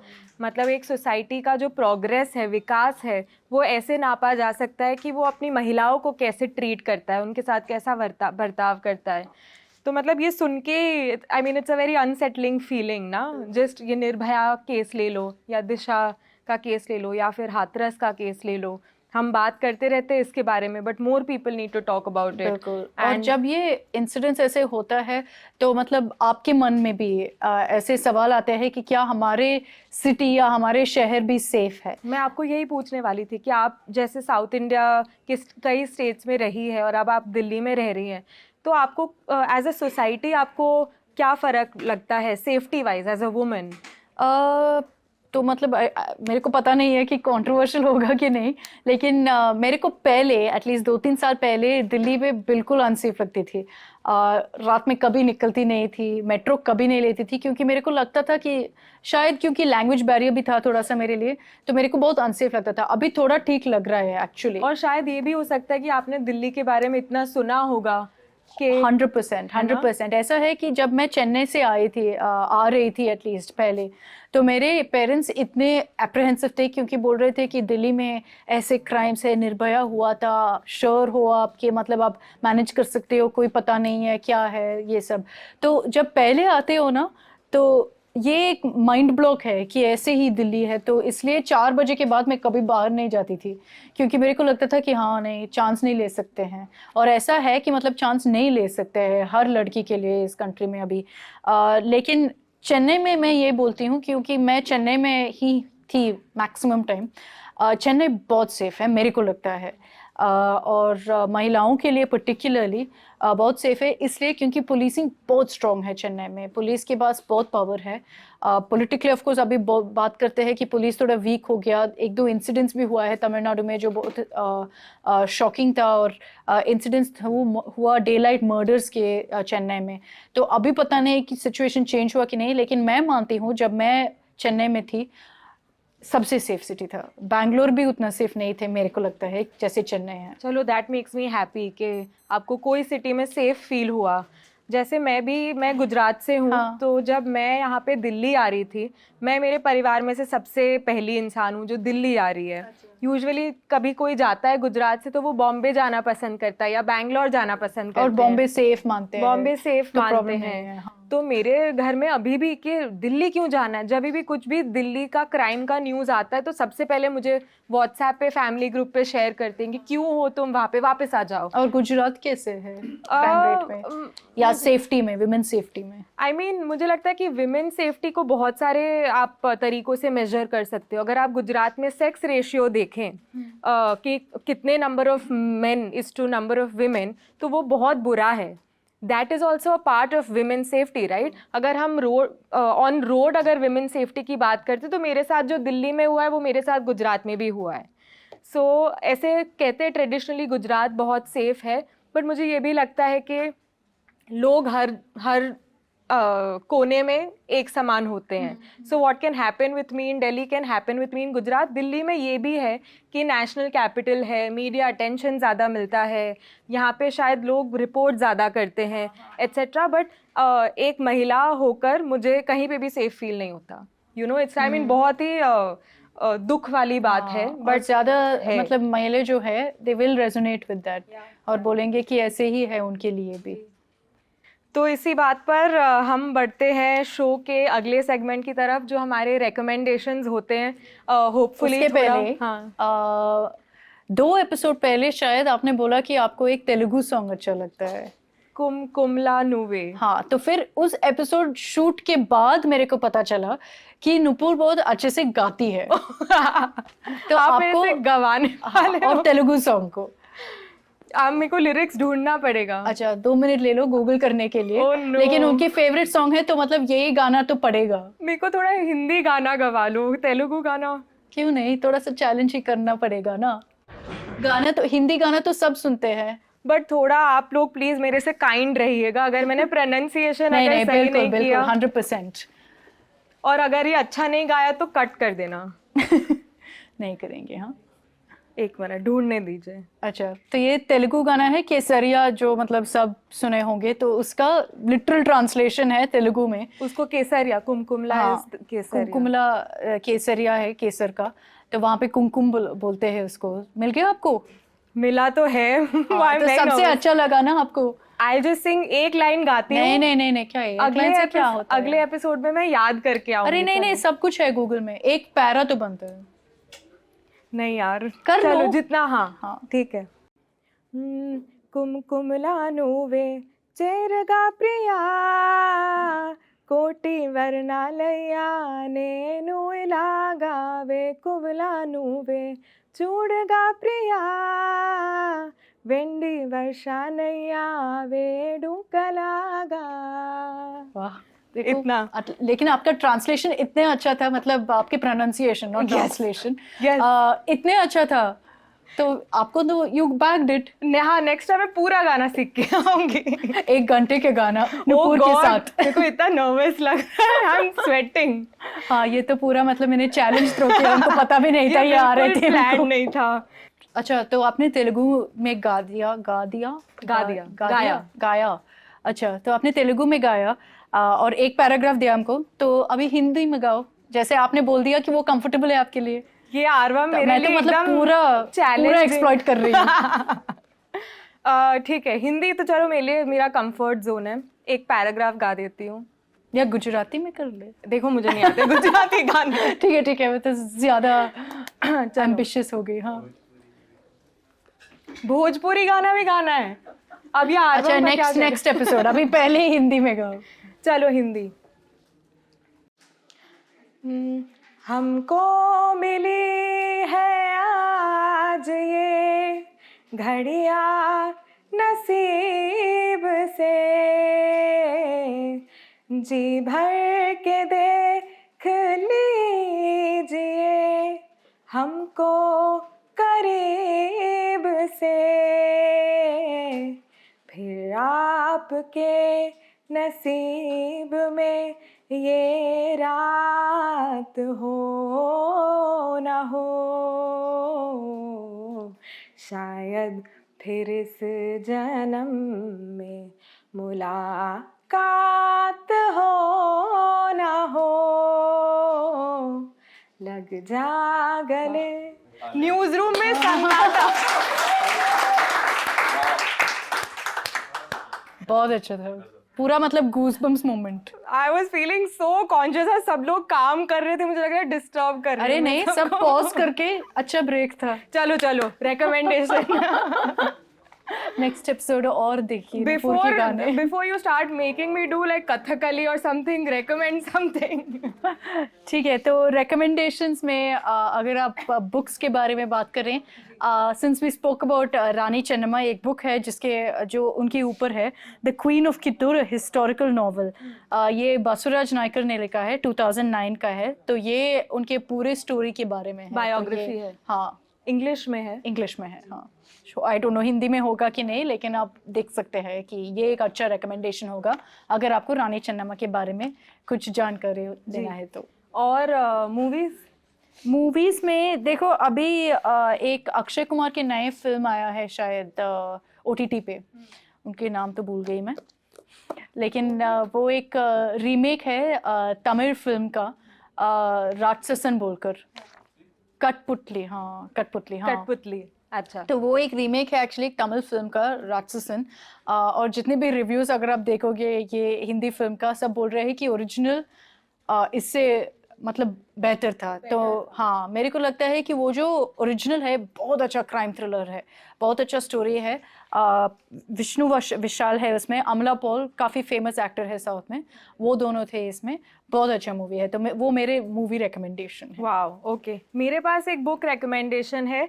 मतलब एक सोसाइटी का जो प्रोग्रेस है, विकास है, वो ऐसे नापा जा सकता है कि वो अपनी महिलाओं को कैसे ट्रीट करता है, उनके साथ कैसा बर्ताव करता है। तो मतलब ये सुन के I mean it's a very unsettling feeling ना। जस्ट ये निर्भया केस ले लो, या दिशा का केस ले लो, या फिर हाथरस का केस ले लो। हम बात करते रहते हैं इसके बारे में, but more people need to talk about it. बिल्कुल। और जब ये इंसिडेंट्स ऐसे होता है तो मतलब आपके मन में भी ऐसे सवाल आते हैं कि क्या हमारे सिटी या हमारे शहर भी सेफ है? मैं आपको यही पूछने वाली थी कि आप जैसे साउथ इंडिया के कई स्टेट्स में रही है और अब आप दिल्ली में रह रही हैं, तो आपको एज अ सोसाइटी आपको क्या फ़र्क लगता है safety wise as a woman? तो मतलब मेरे को पता नहीं है कि कंट्रोवर्शियल होगा कि नहीं, लेकिन मेरे को पहले एटलीस्ट 2-3 साल पहले दिल्ली में बिल्कुल अनसेफ लगती थी। रात में कभी निकलती नहीं थी, मेट्रो कभी नहीं लेती थी, क्योंकि मेरे को लगता था कि शायद क्योंकि लैंग्वेज बैरियर भी था थोड़ा सा मेरे लिए, तो मेरे को बहुत अनसेफ लगता था। अभी थोड़ा ठीक लग रहा है एक्चुअली। और शायद ये भी हो सकता है कि आपने दिल्ली के बारे में इतना सुना होगा कि 100% ऐसा है कि जब मैं चेन्नई से आई थी, आ रही थी एटलीस्ट पहले, तो मेरे पेरेंट्स इतने अप्रहेंसिव थे क्योंकि बोल रहे थे कि दिल्ली में ऐसे क्राइम्स है, निर्भया हुआ था, श्योर हो आपके मतलब आप मैनेज कर सकते हो, कोई पता नहीं है क्या है ये सब। तो जब पहले आते हो ना तो ये एक माइंड ब्लॉक है कि ऐसे ही दिल्ली है, तो इसलिए 4 बजे के बाद मैं कभी बाहर नहीं जाती थी, क्योंकि मेरे को लगता था कि हाँ नहीं, चांस नहीं ले सकते हैं। और ऐसा है कि मतलब चांस नहीं ले सकते हैं हर लड़की के लिए इस कंट्री में अभी। लेकिन चेन्नई में मैं ये बोलती हूँ क्योंकि मैं चेन्नई में ही थी मैक्सिमम टाइम। चेन्नई बहुत सेफ है मेरे को लगता है, और महिलाओं के लिए पर्टिकुलरली बहुत सेफ है, इसलिए क्योंकि पुलिसिंग बहुत स्ट्रॉन्ग है चेन्नई में। पुलिस के पास बहुत पावर है। पॉलिटिकली ऑफ कोर्स अभी बहुत बात करते हैं कि पुलिस थोड़ा वीक हो गया। 1-2 इंसिडेंट्स भी हुआ है तमिलनाडु में जो बहुत शॉकिंग था, और इंसिडेंट्स हुआ डे लाइट मर्डर्स के चेन्नई में। तो अभी पता नहीं कि सिचुएशन चेंज हुआ कि नहीं, लेकिन मैं मानती हूँ जब मैं चेन्नई में थी सबसे सेफ सिटी था। बैंगलोर भी उतना सेफ नहीं थे मेरे को लगता है जैसे चेन्नई है। चलो दैट मेक्स मी हैप्पी कि आपको कोई सिटी में सेफ फील हुआ। जैसे मैं गुजरात से हूँ। हाँ। तो जब मैं यहाँ पे दिल्ली आ रही थी, मैं मेरे परिवार में से सबसे पहली इंसान हूँ जो दिल्ली आ रही है। यूजुअली कभी कोई जाता है गुजरात से तो वो बॉम्बे जाना पसंद करता है या बैंगलोर जाना पसंद करता है, और बॉम्बे सेफ मानते हैं। बॉम्बे सेफ तो मानते प्रॉब्लम हैं। नहीं है, हाँ। तो मेरे घर में अभी भी कि दिल्ली क्यों जाना है, जब भी कुछ भी दिल्ली का क्राइम का न्यूज़ आता है तो सबसे पहले मुझे व्हाट्सएप पे फैमिली ग्रुप पे शेयर करते हैं कि क्यों हो तुम वहाँ पे, वापस आ जाओ। और गुजरात कैसे है क्राइम रेट में या सेफ्टी में, विमेन सेफ्टी में? आई मीन मुझे लगता है कि विमेन सेफ्टी को बहुत सारे आप तरीकों से मेजर कर सकते हो। अगर आप गुजरात में सेक्स रेशियो देखें कि कितने number of men is to number of women, तो वो बहुत बुरा है। That is also a part of women safety, right? अगर हम ऑन रोड अगर विमेन सेफ्टी की बात करते तो मेरे साथ जो दिल्ली में हुआ है वो मेरे साथ गुजरात में भी हुआ है। सो ऐसे कहते हैं ट्रेडिशनली गुजरात बहुत सेफ है, बट मुझे ये भी लगता है कि लोग हर कोने में एक समान होते हैं। So what can happen with me in Delhi can happen with me in Gujarat. Delhi में ये भी है कि नेशनल कैपिटल है, मीडिया अटेंशन ज़्यादा मिलता है, यहाँ पे शायद लोग रिपोर्ट ज़्यादा करते हैं एट्सेट्रा, बट एक महिला होकर मुझे कहीं पे भी सेफ फील नहीं होता। You know it's I mean बहुत ही दुख वाली बात है। बट ज़्यादा मतलब महिला जो है they will resonate with that और बोलेंगे कि ऐसे ही है उनके लिए भी। तो इसी बात पर हम बढ़ते हैं शो के अगले सेगमेंट की तरफ जो हमारे रिकमेंडेशंस होते हैं। होपफुली उसके पहले 2 एपिसोड पहले शायद आपने बोला कि आपको एक तेलुगु सॉन्ग अच्छा लगता है, कुमला नुवे। हाँ, तो फिर उस एपिसोड शूट के बाद मेरे को पता चला कि नुपुर बहुत अच्छे से गाती है। तो आप मेरे से गवाने वाले और तेलुगु सॉन्ग को आप मेरे को लिरिक्स ढूंढना पड़ेगा। अच्छा 2 मिनट ले लो गूगल करने के लिए। Oh, no. लेकिन उनकी फेवरेट सॉन्ग है तो मतलब यही गाना तो पड़ेगा। मेरे को थोड़ा हिंदी गाना गवा लो, तेलुगु गाना क्यों नहीं, थोड़ा सा चैलेंज ही करना पड़ेगा ना। गाना तो हिंदी गाना तो सब सुनते हैं, बट थोड़ा आप लोग प्लीज मेरे से काइंड रहिएगा अगर मैंने प्रोनाउंसिएशन अगर सही नहीं किया 100%। और अगर ये अच्छा नहीं गाया तो कट कर देना। नहीं करेंगे। हाँ, एक मिनट ढूंढने दीजिए। अच्छा, तो ये तेलुगु गाना है केसरिया, जो मतलब सब सुने होंगे, तो उसका लिटरल ट्रांसलेशन है तेलुगु में। उसको केसरिया, कुमकुमला केसरिया, कुमकुमला केसरिया है केसर का, तो वहाँ पे कुमकुम बोलते हैं उसको। मिल गया आपको? मिला तो है। तो सबसे अच्छा लगा ना आपको? आई जस्ट सिंग, एक लाइन गाती हूँ। नहीं, क्या है क्या होता है? अगले एपिसोड में मैं याद करके आऊंगी। अरे नहीं, सब कुछ है गूगल में, एक पैरा तो बनता है। नहीं यार, कर चलो लो। जितना, हाँ हाँ। ठीक है। कुमकुमलानुवे चेरगा प्रिया कोटि वर्णालया नेनु इलागावे कुवलानुवे चूड़गा प्रिया वेंडी वर्षानैया वेडुकलागा। वाह, देखो इतना। लेकिन आपका ट्रांसलेशन इतने अच्छा था, मतलब आपके प्रोनाउंसिएशन नॉट ट्रांसलेशन, इतने अच्छा था, तो आपको तो यू बैक्ड इट। हाँ, नेक्स्ट टाइम मैं पूरा गाना सीख के आऊंगी। 1 घंटे के गाना नुपुर के साथ। देखो इतना नर्वस लग रहा है, आई एम स्वेटिंग। हाँ, ये तो पूरा मतलब मैंने चैलेंज थ्रो किया, उनको पता भी नहीं था ये आ रहे थे। प्लान नहीं था। अच्छा, तो आपने तेलुगु में गाया। अच्छा, तो आपने तेलुगु में गाया और एक पैराग्राफ दिया हमको, तो अभी हिंदी में गाओ, जैसे आपने बोल दिया कि वो कंफर्टेबल है आपके लिए। ये आरवा मेरे मैं लिए तो मतलब एकदम पूरा एक्सप्लॉइट कर रही हूँ। ठीक है, हिंदी तो चलो मेरे लिए मेरा कंफर्ट जोन है। एक पैराग्राफ गा देती हूँ, या गुजराती में कर ले। देखो मुझे नहीं आते गुजराती गाने। ठीक है, मैं तो ज्यादा एम्बिशियस हो गई। हाँ, भोजपुरी गाना भी गाना है अब ये अच्छा, नेक्स्ट एपिसोड, अभी पहले ही हिंदी में गाओ। चलो हिंदी। हमको मिली है आज ये घड़िया नसीब से, जी भर के देख लीजिए हमको करीब से, फिर आपके नसीब में ये रात हो ना हो, शायद फिर इस जन्म में मुलाकात हो ना हो, लग जा गले। न्यूज रूम में सन्नाटा। बहुत अच्छा था, पूरा मतलब goosebumps moment. I was feeling so conscious, सब लोग काम कर रहे थे, मुझे लग रहा है डिस्टर्ब कर रहे। अरे नहीं, सब पॉज करके, अच्छा ब्रेक था। चलो रिकमेंडेशन। नेक्स्ट एपिसोड और देखिए नुपुर के गाने। Before you start making me do like Kathakali और समथिंग, रेकमेंड समथिंग। ठीक है, तो रिकमेंडेशंस में अगर आप बुक्स के बारे में बात करें, since we spoke about Rani Chennamma, एक बुक है जिसके जो उनके ऊपर है, the queen of Kittur, historical novel. ये बासुराज नायकर ने लिखा है, 2009 का है, तो ये उनके पूरे स्टोरी के बारे में है, बायोग्राफी है। हाँ, इंग्लिश में है। हाँ। आई डोंट नो हिंदी में होगा कि नहीं, लेकिन आप देख सकते हैं कि ये एक अच्छा रिकमेंडेशन होगा अगर आपको रानी चेन्नम्मा के बारे में कुछ जानकारी देना है तो। और मूवीज में देखो, अभी एक अक्षय कुमार के नए फिल्म आया है शायद OTT पे, उनके नाम तो भूल गई मैं, लेकिन वो एक रीमेक है तमिल फिल्म का, राक्षसन बोलकर, कठपुतली। अच्छा, तो वो एक रीमेक है एक्चुअली तमिल फिल्म का, राक्षसन। और जितने भी रिव्यूज अगर आप देखोगे ये हिंदी फिल्म का, सब बोल रहे हैं कि ओरिजिनल इससे मतलब बेहतर था। तो हाँ, मेरे को लगता है कि वो जो ओरिजिनल है बहुत अच्छा क्राइम थ्रिलर है, बहुत अच्छा स्टोरी है। विष्णु विशाल है उसमें, अमला पॉल काफ़ी फेमस एक्टर है साउथ में, वो दोनों थे इसमें। बहुत अच्छा मूवी है, तो वो मेरे मूवी रिकमेंडेशन है। Wow, okay. मेरे पास एक बुक रिकमेंडेशन है।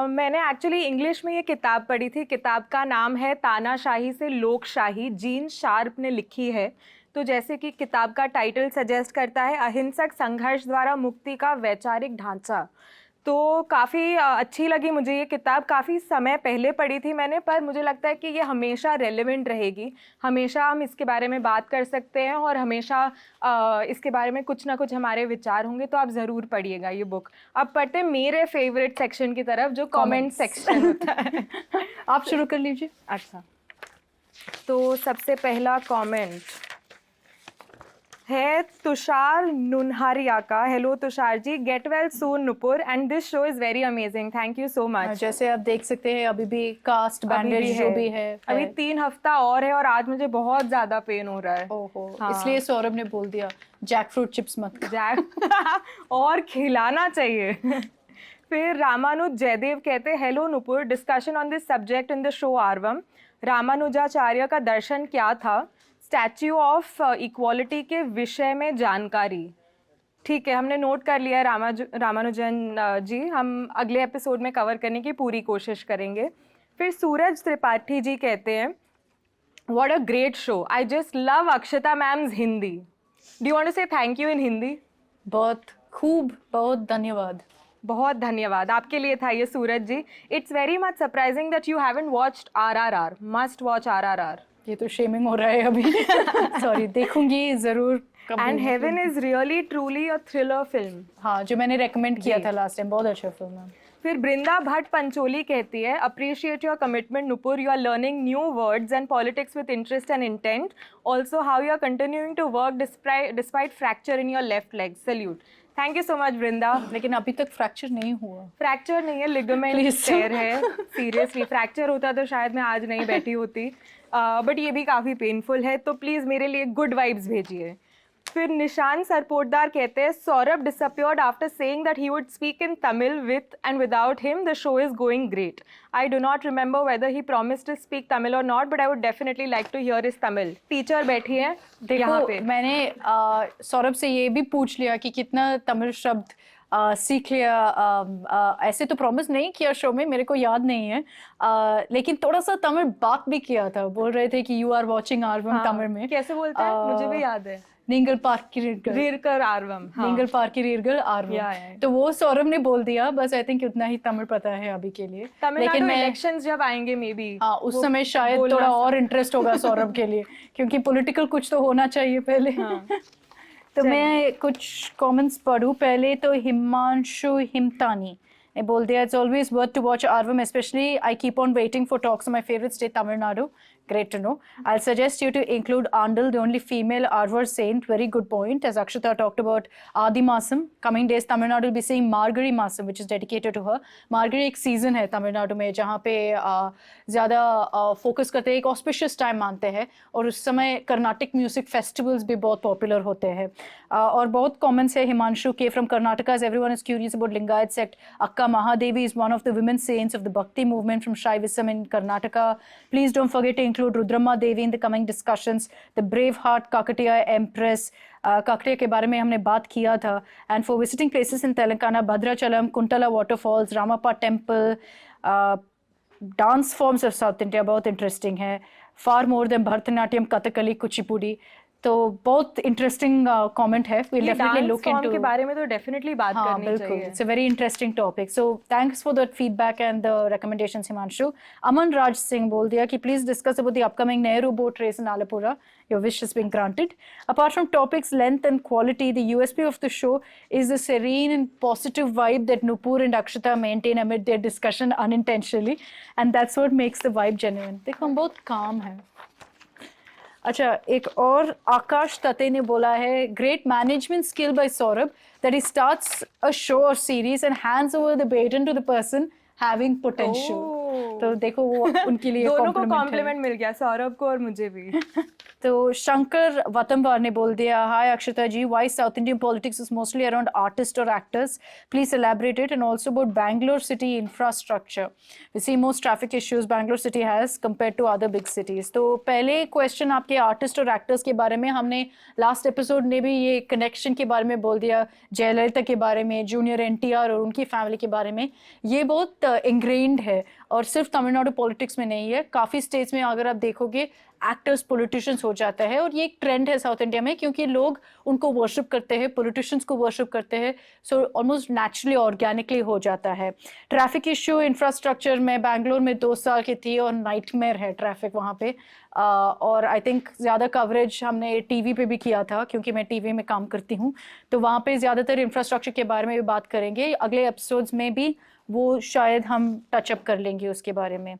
मैंने एक्चुअली इंग्लिश में ये किताब पढ़ी थी। किताब का नाम है तानाशाही से लोकशाही, जीन शार्प ने लिखी है। तो जैसे कि किताब का टाइटल सजेस्ट करता है, अहिंसक संघर्ष द्वारा मुक्ति का वैचारिक ढांचा। तो काफ़ी अच्छी लगी मुझे ये किताब। काफ़ी समय पहले पढ़ी थी मैंने, पर मुझे लगता है कि ये हमेशा रेलेवेंट रहेगी, हमेशा हम इसके बारे में बात कर सकते हैं और हमेशा इसके बारे में कुछ ना कुछ हमारे विचार होंगे। तो आप ज़रूर पढ़िएगा ये बुक। अब पढ़ते हैं मेरे फेवरेट सेक्शन की तरफ, जो कमेंट सेक्शन होता है। आप शुरू कर लीजिए। अच्छा, तो सबसे पहला कमेंट है तुषार नुनहारिया का। Hello Tushar ji, get well soon Nupur and this show is very amazing, thank you so much. जैसे आप देख सकते हैं अभी भी कास्ट बैंडेज जो भी है, अभी 3 हफ्ता और है और आज मुझे बहुत ज्यादा पेन हो रहा है। ओहो, हाँ। इसलिए सौरभ ने बोल दिया जैक फ्रूट चिप्स मत जैक और खिलाना चाहिए। फिर रामानुज जयदेव कहते हैं, hello Nupur, discussion on this subject in the show Arvam. Ramanujacharya का दर्शन क्या था? स्टैच्यू ऑफ इक्वालिटी के विषय में जानकारी। ठीक है, हमने नोट कर लिया है रामानुजन जी, हम अगले एपिसोड में कवर करने की पूरी कोशिश करेंगे। फिर सूरज त्रिपाठी जी कहते हैं, what a great show, I just love Akshata ma'am's Hindi. Do you want to say thank you in Hindi? बहुत खूब, बहुत धन्यवाद। बहुत धन्यवाद आपके लिए था ये Suraj ji. It's very much surprising that you haven't watched RRR. Must watch RRR. ये तो शेमिंग हो रहा है अभी। सॉरी, देखूंगी जरूर। And heaven is really truly a thriller film. हाँ, जो मैंने रेकमेंड किया था लास्ट टाइम, बहुत अच्छा फिल्म है। फिर बृंदा भट्ट पंचोली कहती है, appreciate your commitment Nupur, you are learning new words and politics with interest and intent, also how you are continuing to work despite fracture in your left leg. Salute. Thank you so much Vrinda. लेकिन अभी तक फ्रैक्चर नहीं हुआ। फ्रैक्चर नहीं है, लिगामेंट टेयर है। सीरियसली, फ्रैक्चर होता तो शायद मैं आज नहीं बैठी होती, बट ये भी काफ़ी पेनफुल है, तो प्लीज़ मेरे लिए गुड वाइब्स भेजिए। फिर निशान सरपोटदार कहते हैं, Saurabh disappeared after saying that he would speak in Tamil with and without him the show is going great. I do not remember whether he promised to speak Tamil or not, but I would definitely like to hear his Tamil. Teacher बैठी हैं यहाँ पे। मैंने सौरभ से ये भी पूछ लिया कि कितना तमिल शब्द सीख लिया। ऐसे तो प्रॉमिस नहीं किया शो में, मेरे को याद नहीं है, लेकिन थोड़ा सा तमिल बात भी किया था। बोल रहे थे कि यू आर वॉचिंग आर्वम तमिल में। कैसे बोलते हैं? मुझे भी याद है। नींगल पार्क रीरकर आर्वम। नींगल पार्क की रीरगल आर्वम। तो वो सौरभ ने बोल दिया, बस आई थिंक उतना ही तमिल पता है अभी के लिए। लेकिन इलेक्शंस जब आएंगे मे बी, हाँ, उस समय शायद थोड़ा और इंटरेस्ट होगा सौरभ के लिए, क्योंकि पॉलिटिकल कुछ तो होना चाहिए पहले। तो मैं कुछ कमेंट्स पढ़ूं पहले। तो हिमांशु हिमतानी ने बोल दिया, it's always worth to watch आर्वम, specially I keep on waiting for talks of my favourite state Tamil Nadu. Great to know. I'll suggest you to include Andal, the only female Arvar saint. Very good point. As Akshata talked about Adi Masam, coming days Tamil Nadu will be seeing Margari Masam, which is dedicated to her. Margari एक season है तमिल नाडु में जहाँ पे ज़्यादा फोकस करते हैं, एक ऑस्पिशियस टाइम मानते हैं, और उस समय कर्नाटिक म्यूजिक फेस्टिवल्स भी बहुत पॉपुलर होते हैं. और बहुत कॉमेंट्स है हिमांशु के from Karnataka. Everyone is curious about Lingayat sect. Akka Mahadevi is one of the women saints of the Bhakti movement from Shaivism in Karnataka. Please don't forget to include Rudramma Devi in the coming discussions. The Braveheart Kakatiya Empress. Kakatiya के बारे में हमने बात किया था. And for visiting places in Telangana, Bhadrachalam, Kuntala waterfalls, Ramappa temple, dance forms of South India बहुत interesting है. Far more than Bharatanatyam, Kathakali, Kuchipudi. तो बहुत इंटरेस्टिंग कमेंट है. We'll definitely look into के बारे में तो डेफिनेटली बात करनी चाहिए. It's a very interesting topic. So thanks for that feedback and the recommendations, Himanshu. Aman Raj Singh बोल दिया कि please discuss about the upcoming Nehru boat race in Alapura. Your wish has been granted. Apart from topics, length and quality, the USP of the show is the serene and positive vibe that Nupur and Akshata maintain amid their discussion unintentionally, and that's what makes the vibe genuine. देखो हम बहुत calm हैं. अच्छा, एक और आकाश तते ने बोला है, great management skill by Saurabh that he starts a show or series and hands over the baton to the person having potential. तो देखो वो उनके लिए दोनों को कॉम्प्लीमेंट मिल गया, सौरभ को और मुझे भी. तो शंकर वतंबर ने बोल दिया, hi Akshata ji, why South Indian politics is mostly around artist or actors, please elaborate it, and also about Bangalore city infrastructure. We see most traffic issues Bangalore city has compare to other big cities. तो पहले क्वेश्चन आपके आर्टिस्ट और एक्टर्स के बारे में, हमने लास्ट एपिसोड ने भी ये कनेक्शन के बारे में बोल दिया, जयललिता के बारे में, जूनियर एनटीआर और उनकी फैमिली के बारे में. ये बहुत इंग्रेन्ड है और सिर्फ तमिलनाडु पॉलिटिक्स में नहीं है, काफ़ी स्टेट्स में अगर आप देखोगे एक्टर्स पॉलिटिशियंस हो जाता है. और ये एक ट्रेंड है साउथ इंडिया में, क्योंकि लोग उनको वर्शिप करते हैं, पॉलिटिशियंस को वर्शिप करते हैं, सो ऑलमोस्ट नेचुरली ऑर्गेनिकली हो जाता है. ट्रैफिक इश्यू, इंफ्रास्ट्रक्चर, मैं बैंगलोर में 2 साल की थी और नाइटमेयर है ट्रैफिक वहाँ पे. और आई थिंक ज़्यादा कवरेज हमने टीवी पे भी किया था, क्योंकि मैं टीवी में काम करती हूँ, तो वहाँ पे ज़्यादातर इंफ्रास्ट्रक्चर के बारे में भी बात करेंगे. अगले एपिसोड्स में भी वो शायद हम टचअप कर लेंगे उसके बारे में.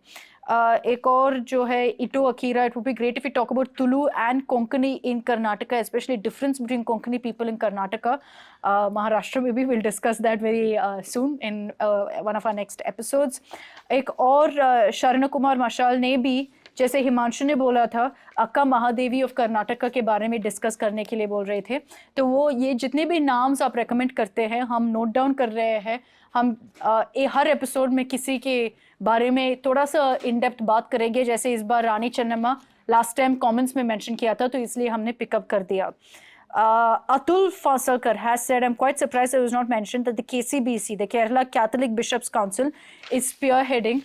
एक और जो है Ito Akira, it would be great if you talk about Tulu and Konkani in Karnataka, especially difference between Konkani people in Karnataka. Maharashtra में भी will discuss that very soon in one of our next episodes. एक और शरण कुमार मशाल ने भी जैसे हिमांशु ने बोला था अक्का महादेवी ऑफ कर्नाटका के बारे में डिस्कस करने के लिए बोल रहे थे, तो वो ये जितने भी नाम्स आप रेकमेंड करते हैं हम नोट डाउन कर रहे हैं। हम हर एपिसोड में किसी के बारे में थोड़ा सा इन डेप्थ बात करेंगे। जैसे इस बार रानी चन्नम्मा लास्ट टाइम कमेंट्स में मेंशन किया था, तो इसलिए हमने पिकअप कर दिया। Atul Fasalkar has said, I'm quite surprised it was not mentioned that the KCBC, the Kerala Catholic Bishops Council, is spearheading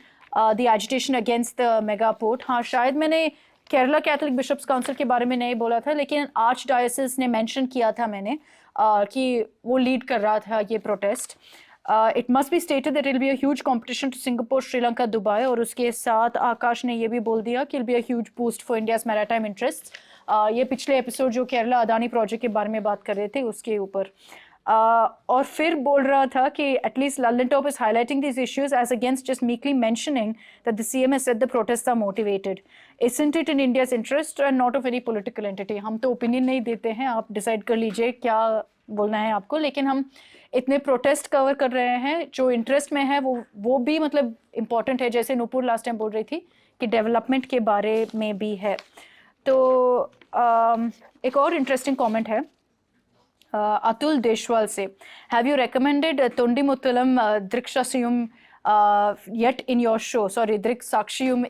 the agitation against the mega port. हाँ, शायद मैंने केरला कैथलिक बिशप्स काउंसिल के बारे में नहीं बोला था, लेकिन आर्च डायोसिस ने मेंशन किया था मैंने कि वो लीड कर रहा था ये protest. It must be stated that it will be a huge competition to Singapore, Sri Lanka, Dubai, और उसके साथ आकाश ने ये भी बोल दिया कि it be a huge boost for India's maritime interests. ये पिछले एपिसोड जो केरला अदानी प्रोजेक्ट के बारे में बात कर रहे थे उसके ऊपर। और फिर बोल रहा था कि at least Lallantop is highlighting this issues as against just meekly mentioning that the CM has said the protest are motivated. Isn't it in India's interest and not of any political entity. हम तो ओपिनियन नहीं देते हैं, आप डिसाइड कर लीजिए क्या बोलना है आपको, लेकिन हम इतने प्रोटेस्ट कवर कर रहे हैं जो इंटरेस्ट में है वो भी मतलब इम्पॉर्टेंट है। जैसे नूपुर लास्ट टाइम बोल रही थी कि डेवलपमेंट के बारे में भी है। तो एक और इंटरेस्टिंग कमेंट है अतुल देशवाल से। Have you recommended Thondimuthalum Driksakshiyum yet in your show? Sorry, Drik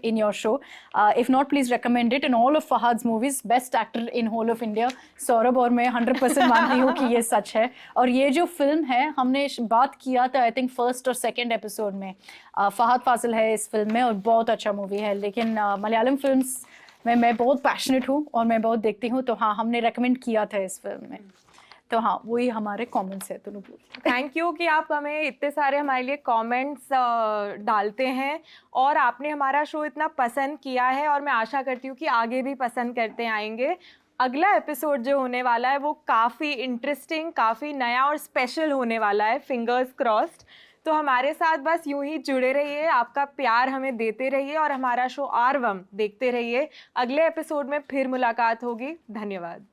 in your show. If not, please recommend it in all of Fahad's movies. Best actor in whole of India. Saurabh और मैं 100% मानती हूँ कि ये सच है। और ये जो फिल्म है हमने बात किया था आई थिंक फर्स्ट और सेकंड एपिसोड में। फहद फासिल है इस फिल्म में और बहुत अच्छा मूवी है। लेकिन मलयालम फिल्म्स में मैं बहुत पैशनेट हूँ और मैं बहुत देखती हूँ, तो हाँ हमने रेकमेंड किया था इस फिल्म में। तो हाँ वही हमारे कमेंट्स है। तो थैंक यू कि आप हमें इतने सारे हमारे लिए कमेंट्स डालते हैं और आपने हमारा शो इतना पसंद किया है, और मैं आशा करती हूँ कि आगे भी पसंद करते आएंगे। अगला एपिसोड जो होने वाला है वो काफ़ी इंटरेस्टिंग, काफ़ी नया और स्पेशल होने वाला है, फिंगर्स क्रॉस्ड। तो हमारे साथ बस यूं ही जुड़े रहिए, आपका प्यार हमें देते रहिए और हमारा शो आरवम देखते रहिए। अगले एपिसोड में फिर मुलाकात होगी। धन्यवाद।